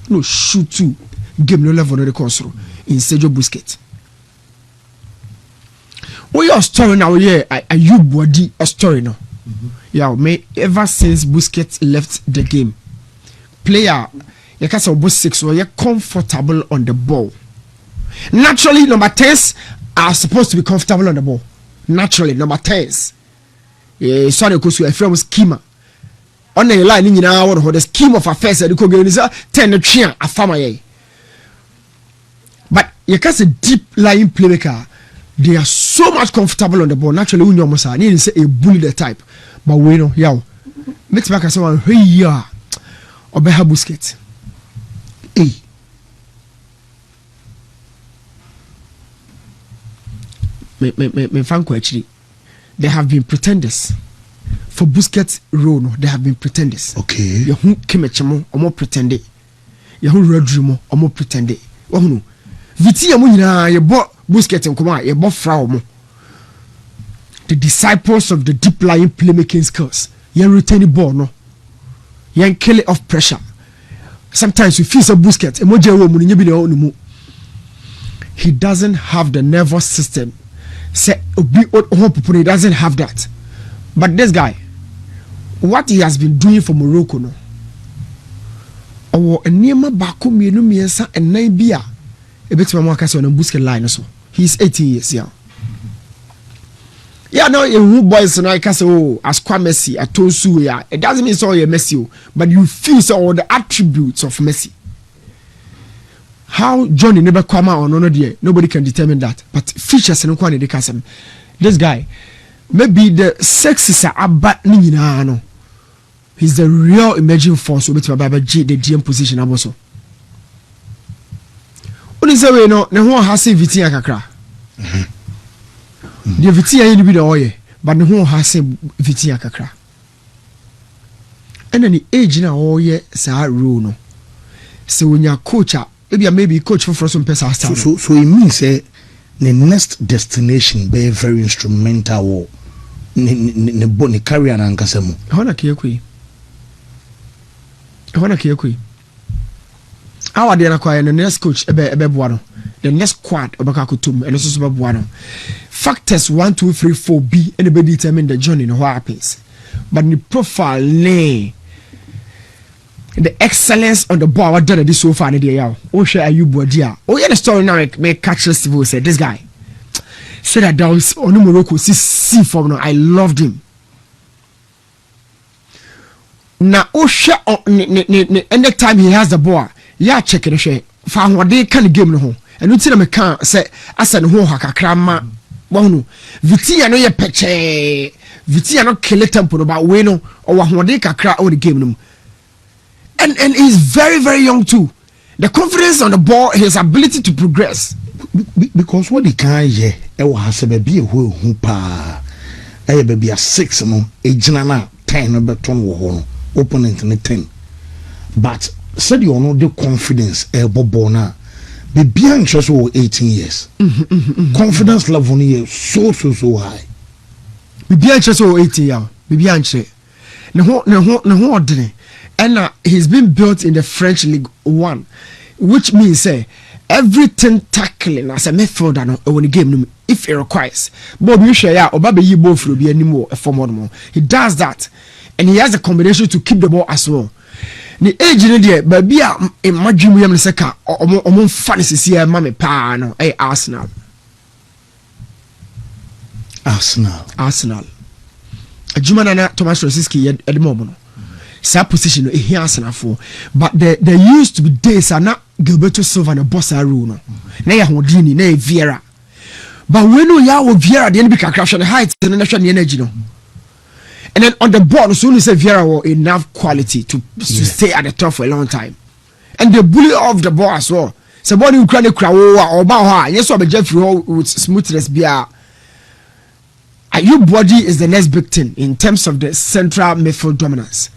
No shoot to game no level no the course in Sergio Busquets. We are story now here. You body a story now. Yeah, me ever since Busquets left the game, player you can say 6 so you're comfortable on the ball. Naturally, number 10s are supposed to be comfortable on the ball. Naturally, number 10s. Sorry, because you are from schema. On the line, you know, the scheme of affairs that you could get is 10 a farmer. But you can say deep lying playmaker. They are so much comfortable on the ball. Naturally, we know say a bully the type. But we know, yeah. Next back, I say, hey, yeah. Obeha Busquets. Hey. Actually, there have been pretenders for Busquets role. No, there have been pretenders. Okay. You who came at you or more pretended. You who Rodrigo or more pretended. Oh no, Vitia Munina, you bought Busquets and Kuma, you bought Frau. The disciples of the deep lying playmaking skills. You retain the ball, no. You kill it off pressure. Sometimes you feel some Busquets. He doesn't have the nervous system. Say he doesn't have that. But this guy, what he has been doing for Morocco, no. Or a Nema Baku Mienu Miesa and Naibia. A bit of Marcus on a Busquets line so. He's 18 years young. Yeah, no, you boys and I can say, oh, as Messi, I told you, yeah. It doesn't mean so you're Messi, but you feel so all the attributes of Messi. How Johnny never come out or no dear, nobody can determine that. But features and quantity casem. This guy, maybe the sexes are bad no. He's the real emerging force with Baba G, the GM position also. Only say we no one has a Vitia Kakra. The Vitia you be the oye, but no one has a Vitia Kakra. and any age na all ye sa rule no. So when your coach maybe coach for some person so it means the next destination be very instrumental ne career na nkasa mu. Hona kiyekui. Our dear na the next coach ebe boano. The next squad obaka kutum and also super boano. Factors 1 2 3 4B anybody determine the journey no what happens. But the profile the excellence on the ball what done this so far in the year. Oh share you bodia. Oh yeah the story now make catch festival said this guy said that there was on Morocco see from now I loved him. Now oh share any time he has the ball yeah check it share for what they can game no ho and you tell me can say asa no ho kakra ma wonu Vitia no ye peche Vitia no kill tempo no but we no or what they kakra on the game no. And he's very, very young too. The confidence on the ball, his ability to progress. Because what he can ye, has a baby who pa, a baby a 6 no, a general 10 number 10 opponent in the 10. But said you know the confidence Bobona, the beyond just 18 years. Confidence level is so high. The beyond just 18 years. The beyond no and he's been built in the French League 1, which means everything tackling as a midfielder no when the game if it requires. Bob you share or baby you both will be anymore a form more. He does that and he has a combination to keep the ball as well. The age in there, baby imagine we am the second or fantasy see a mammy pa no Arsenal. A Jumana Thomas Rosiski at the moment. That position here Arsenal for, but there used to be days are not Gilberto Silva and Bossa Runo. Naya Hodini, Nay Vieira. But when we are with Vieira, the enemy can crash on the heights and the national energy. And then on the board, as soon as Vieira were enough quality to stay at the top for a long time. And the bully of the ball as well. Somebody who can't cry or bow, yes, or Jeffrey with smoothness be a your body is the next big thing in terms of the central midfield dominance.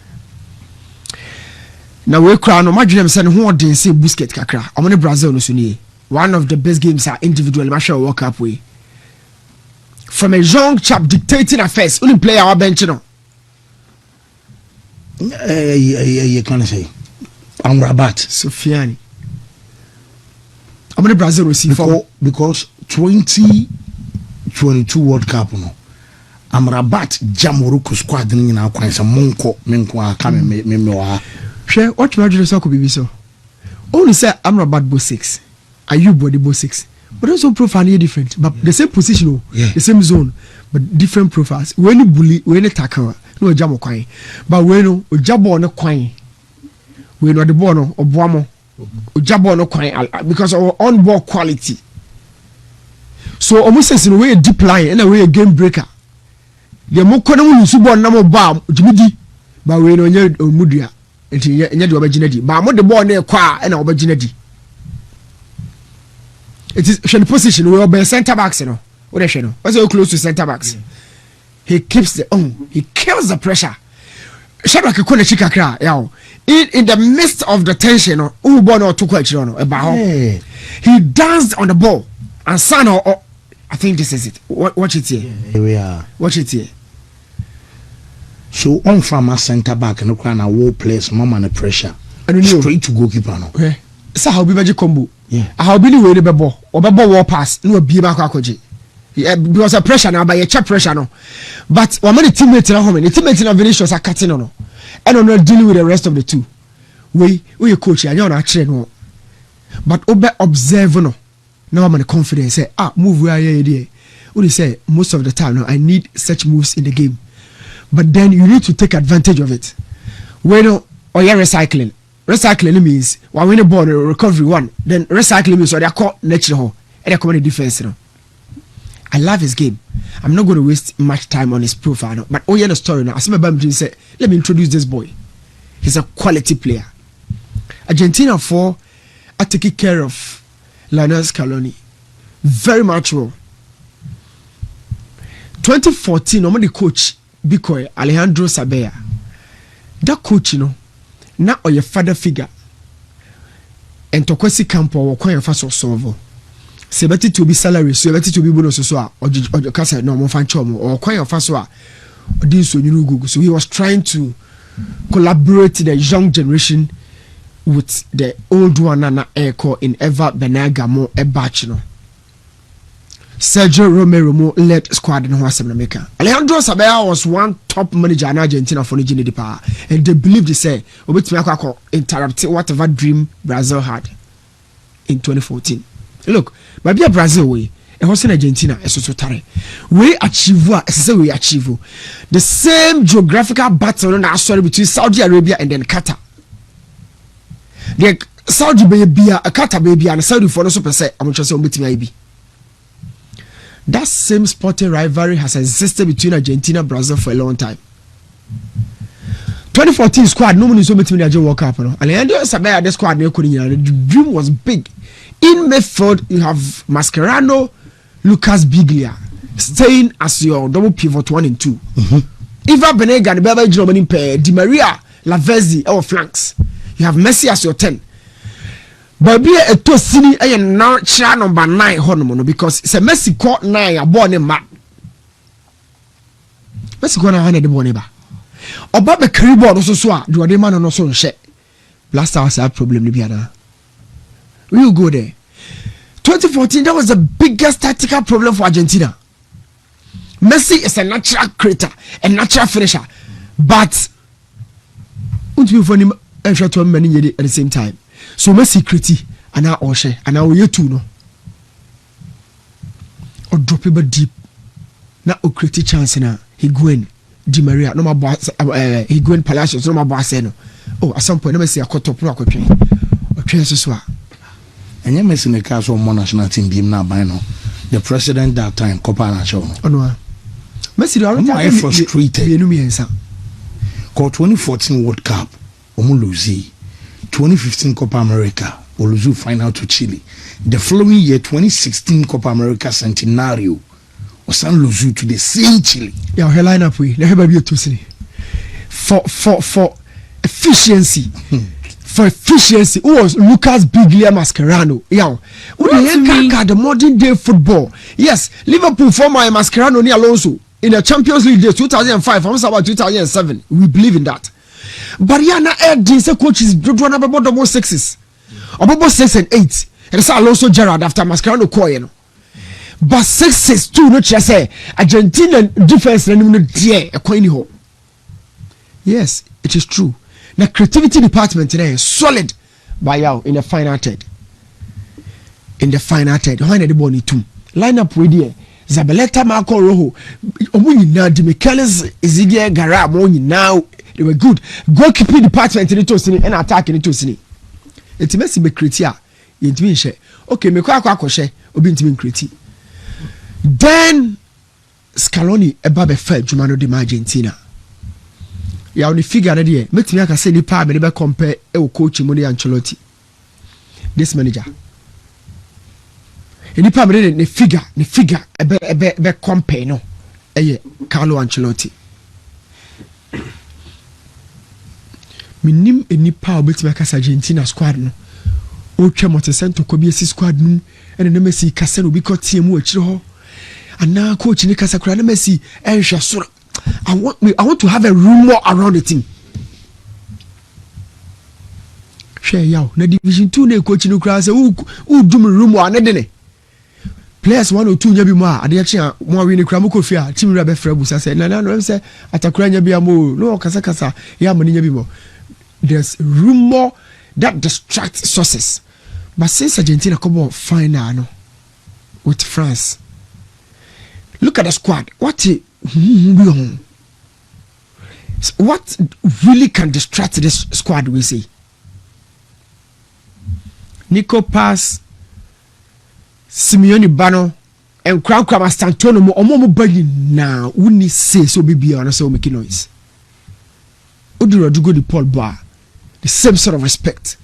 Now we crown no imagine them saying who didn't say Busquets kakra. I'm on Brazil no suni. One of the best games are individual Marshall World Cup way. From a young chap dictating affairs, only play our bench no. You can't say. I'm Rabat. Sofiani. I'm on Brazil receive because 2022 World Cup no. I'm Rabat Jamoruko squad in our coins a monko coming me. Share what you imagine so could be so. Only say Amrabat bo 6. Are you body bo 6? But also profile different. But the same position, the same zone, but different profiles. When you bully, when you tackle, no jamo kwai. But when you jabo no kwai, when you the bono or boamo, jabo no kwai because of on ball quality. So almost as in a way a deep line and a way a game breaker. The more common subo namo bam, Jimidi, but when you mudia. Nti nye de obagina ba mo de ball na kwa na obagina di it is the position we obe center backs no what dey no what's so close to center backs he keeps he kills the pressure shadow ke kona chika kra yawo in the midst of the tension who ball no to kwa chiro no eba ho he danced on the ball and son I think this is it watch it here we are watch it here. So on from a center back no kind of wall place mama the pressure straight to goalkeeper no so how be magic combo how be the way the ball or ball pass no be back akwaje because of pressure now by a check pressure no but one many teammates na home the teammates na Vinicius are cutting no and not dealing with the rest of the two we coach ya na kire no but observe no now I'm confidence say move where you there we say most of the time no I need such moves in the game. But then you need to take advantage of it. When you're recycling. Recycling means when win a ball recovery one, then recycling means they are caught natural and they come in defense. I love his game. I'm not going to waste much time on his profile. But the story now. I see my Bamjin say, let me introduce this boy. He's a quality player. Argentina are taking care of Lionel Scaloni. Very much well. 2014, I'm the coach. Because Alejandro Sabella that coach no na oye father figure entokwasi campo wo kwan fa so solve se beti to be salary so beti to be bonus so a ojo kasa no mo fan chom o kwan fa so a odi so nyuru gugu. So he was trying to collaborate the young generation with the old one and echo in ever Benagamo a batch no. Sergio Romero led squad in Huasem America. Alejandro Sabella was one top manager in Argentina for the Gini power, and they believed they say Obitmiako interrupt whatever dream Brazil had in 2014. Look, but be a Brazil way. And what's in Argentina? So tare. We achieve we achieve the same geographical battle in our story between Saudi Arabia and then Qatar. The Saudi baby, a Qatar baby, and Saudi for also per se. I'm just saying, that same sporting rivalry has existed between Argentina and Brazil for a long time. 2014 squad, no one is so between the World Cup. And the squad, the dream was big. In midfield, you have Mascherano, Lucas Biglia staying as your double pivot 1 and 2. Iva Benega and Baba Germany pair, Di Maria, Lavezzi, our flanks. You have Messi as your 10. But be a Tosini and now chair number 9 Honomono because it's a Messi court 9 a born in Matt. Messi gonna hand the Boniba. Or Baba Caribou also saw, do a man on so shit. Blackstars have problem Libiana. We will go there. 2014, that was the biggest tactical problem for Argentina. Messi is a natural creator, a natural finisher, but won't be funny and try to many at the same time. So Messi creative and now Oshe and now we too no. Or drop it deep. Now o create chance na Higuain, Di Maria, no more boss. Higuain Palacios, no more boss. Oh, at some point, let me see a cut up rock or train. Or train so. And you missing the cast of national team beam now by now. The president that time, Copa National. Oh no. Messi, I'm frustrated. Called 2014 World Cup, Omuluzi. 2015 Copa America, Oluzu final to Chile. The following year, 2016 Copa America Centenario, Osan Luzu to the same Chile. Yeah, her lineup we never be to see. For efficiency. For efficiency, who was Lucas Biglia Mascherano? Yeah, the modern day football. Yes, Liverpool former Mascherano near Alonso in the Champions League days 2005. I'm about 2007. We believe in that. But yeah, now these coaches drawn up about double sixes, about 6 and 8. And it's Alonso Gerrard after Mascherano Koyen. But 6-6-2, no chance say Argentina defense and no dear a coin ho. Yes, it is true. The creativity department today is solid by now in the final third. In the final third, why not the body too? Line up with you. Zabaleta Marco Rojo. Omuni the mechanics is here. Garab now. They were good. Goalkeeping department in the Tosini and attacking the Tosini. It's messy be critia. Intimin share. Okay, me kwa share. Obi intimin criti. Then Scaloni eba be fair Jumano de Argentina. Ya only figure na there. Make me say ni pa me be compare e coach Moni Ancelotti. This manager. Ni pa me ne figure be compare no. Carlo Ancelotti. Minim enipa obetima kasa Argentina squad no. O twa motesento ko bi esi squad no ene na Messi kasa no bi ko tie mu akire ho. Ana coach ni kasa kura na Messi enhwe soro. I want to have a rumor around the team. Share yaw na division 2 na coach no kura say who do me rumor anedene. Players 1 or 2 nya bi mu a ade achi a mo awi ni kura mo kofi a team ra be fra bu say na no say atakura nya bi amo no kasa ya mo nya bi mo. There's rumor that distracts sources. But since Argentina come on final no, with France, look at the squad. What really can distract this squad, we see? Nico Pass, Simeone Bano, and Crown Stantano mo omo bagi now. Wouldn't say so be honest so making noise. Oduro do go the Paul Bar. The same sort of respect,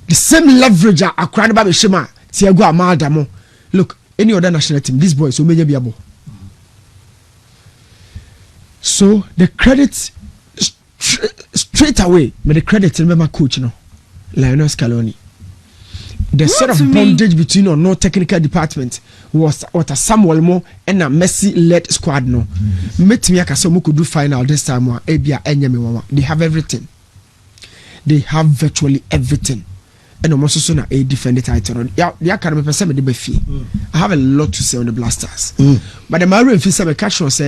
the same leverage. Akrani Babe Shema, Thiago Amadamo. Look, any other national team, these boys will be able. So the credit straight away, but the credit to my coach, no, Lionel Scaloni. The sort of to me? bondage between or no technical department was what a Samuel Mo and a Messi led squad. No, met me Akasomu could do final this time. Abia Enyami, they have everything. They have virtually everything. And almost soon a defender title. Yeah, the academy percent the fee. I have a lot to say on the Blasters. But the Mario Fisa catch was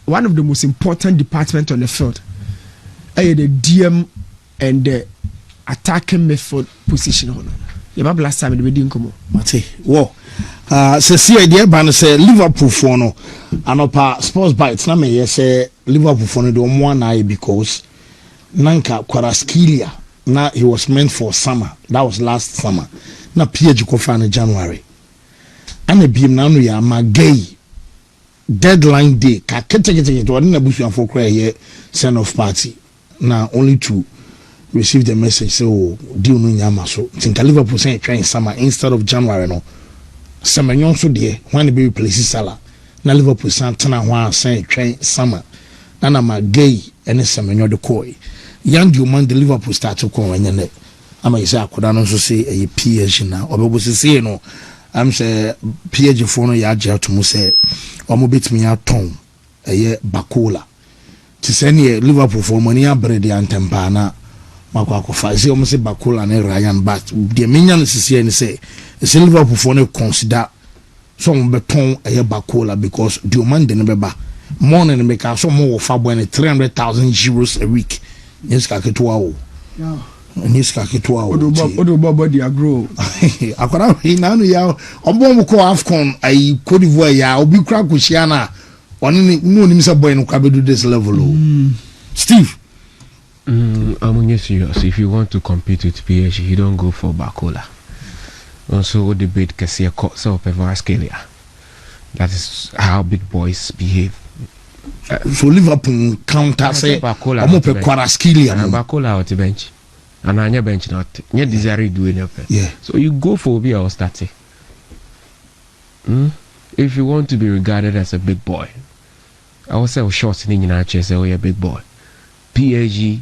one of the most important departments on the field. The DM and the attacking midfield position. You have last time in the wedding come. Mate, whoa. See idea ban say Liverpool for no. Anopa sports bites na me say Liverpool for no do one eye because Nanka Kwaraskilia. Now he was meant for summer. That was last summer. Now PG Kofa in January. And a beam now we are magay deadline day. Kakete to an abusian for cry here send off party. Now only to receive the message say oh deal no nyama so. Think Liverpool say trying summer instead of January no. Summer yon so there when be replace Salah. Now Liverpool Santana one say trying summer. Now na magay and summer yon the koi. Young man the Liverpool start to come when you ama you say akoda no so say a PSG na obebo say no am say PSG for no ya gel to mu say omo betimi aton eye Bakola ti say ne Liverpool for money abrede antempa na makwa fa say omo say Bakola na Ryan but the menya no say say Liverpool for no consider some beton eye Bakola because the man de no beba more than make so more for 300,000 euros a week. Yes, kaketwa o. Yeah. Yes, kaketwa o. Odo baba dia grow. Akora ina no ya obo mo ko AFCON ai Cote d'Ivoire ya obi kura ko hia na oni no nim say boy no ka bedu this level o. Steve. I'm serious. If you want to compete with PSG, you don't go for Bakola. Also debate Kessia Kotsa of Everascalia. That is how big boys behave. So Liverpool counter say omo pe Kwaraskilia and Bakola out the bench and anya bench not nye desire doing it. Yeah. So you go for be or starting. If you want to be regarded as a big boy, I will say short in your chest say you're a big boy. PSG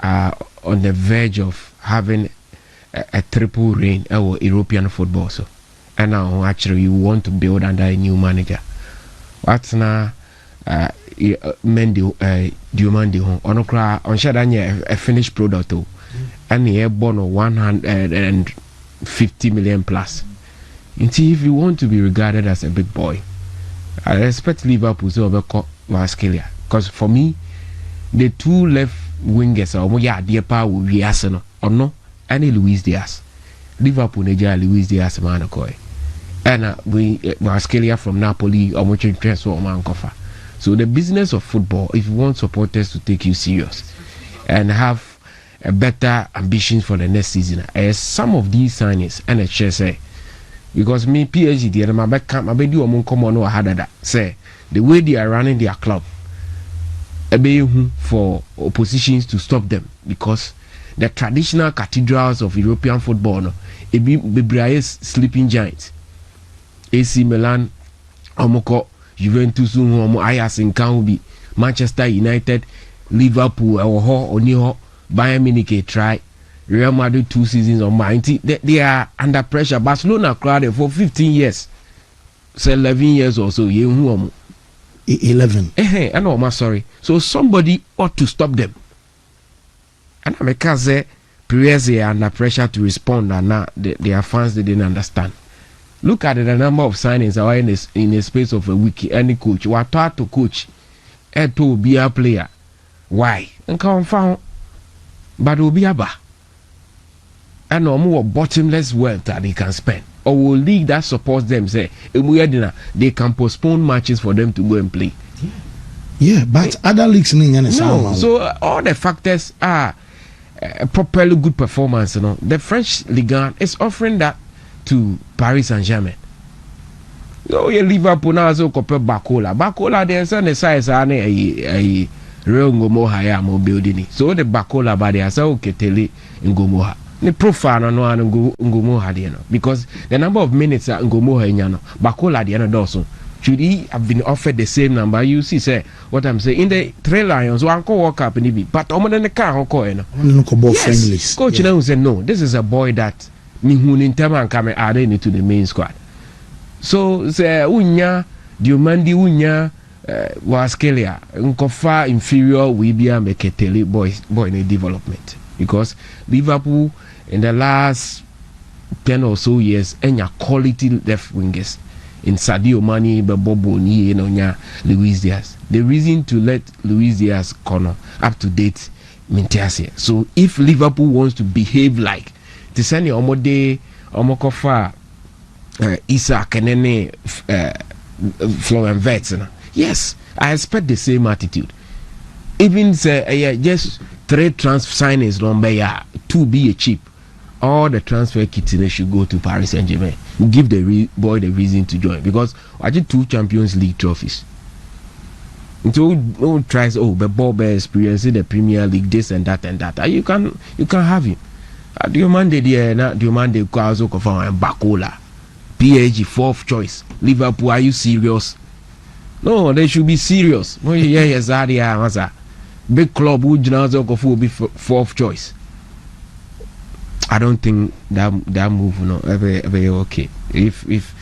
are on the verge of having a triple reign or European football so and now actually you want to build under a new manager. What's now Mendy Diomande on okra on shadanya a finished product and he born 150 million plus. Until if you want to be regarded as a big boy, I expect Liverpool to overcome Vascalia. Because for me, the two left wingers are dear power with Arsenal or no, any Luis Diaz. Liverpool Nigeria Luis Diaz Manakoi. And we Vascalia from Napoli or much transfer or Mankofa. So the business of football, if you want supporters to take you serious and have a better ambition for the next season, as some of these signings and a say, because me PSG the my back camp, I be do among common or had that say the way they are running their club, for oppositions to stop them because the traditional cathedrals of European football, no, it be sleeping giants, AC Milan, Omoko. Juventus Ajax can be Manchester United, Liverpool or Niho, Bayern Munich try, Real Madrid 2 seasons on mine. They are under pressure. Barcelona crowded for 15 years. So 11 years or so. 11. I know, sorry. So somebody ought to stop them. And I can say players are under pressure to respond and now their fans they didn't understand. Look at the number of signings are in a space of a week. Any coach, what taught to coach, and to be a player. Why? And come found, but will be a bar. And no more bottomless wealth that they can spend. Or will league that supports them say, they can postpone matches for them to go and play. Yeah, but other leagues no. So all the factors are properly good performance. You know, the French Ligue 1 is offering that to Paris Saint-Germain. So you Liverpool now so compare Bakola there's on the size a real Ngomoha ya mo building. So the Bakola by the so Ketele Ngomoha. The profile no Ngomoha there no because the number of minutes Ngomoha nyano Bakola the other also should he have been offered the same number? You see, say what I'm saying. In the 3 Lions, one call World Cup in it, but Omo the car call friendlies. Coach now said no. This is a boy that Mihun Interman come add into the main squad. So say unya Diomandi unya Waskelia Nkofa inferior we be a meketeli boy in a development, because Liverpool in the last 10 or so years any quality left wingers in Sadio Mane, Bobo Ni, Luis Diaz. The reason to let Luis Diaz corner up to date Mintiasia. So if Liverpool wants to behave like to send your Omode Omokofa Isa Kenene Florian Wirtz, yes, I expect the same attitude. Even say just 3 transfer signings number 2 be a cheap. All the transfer kits should go to Paris Saint-Germain. Give the boy the reason to join, because I did 2 Champions League trophies. So no tries the ball bear experience in the Premier League, this and that and that. You can have him. Diomande Diomande Kwazo Kofa and Bakola. PSG 4th choice. Liverpool, are you serious? No, they should be serious. Big club who will be 4th choice. I don't think that move ever okay. If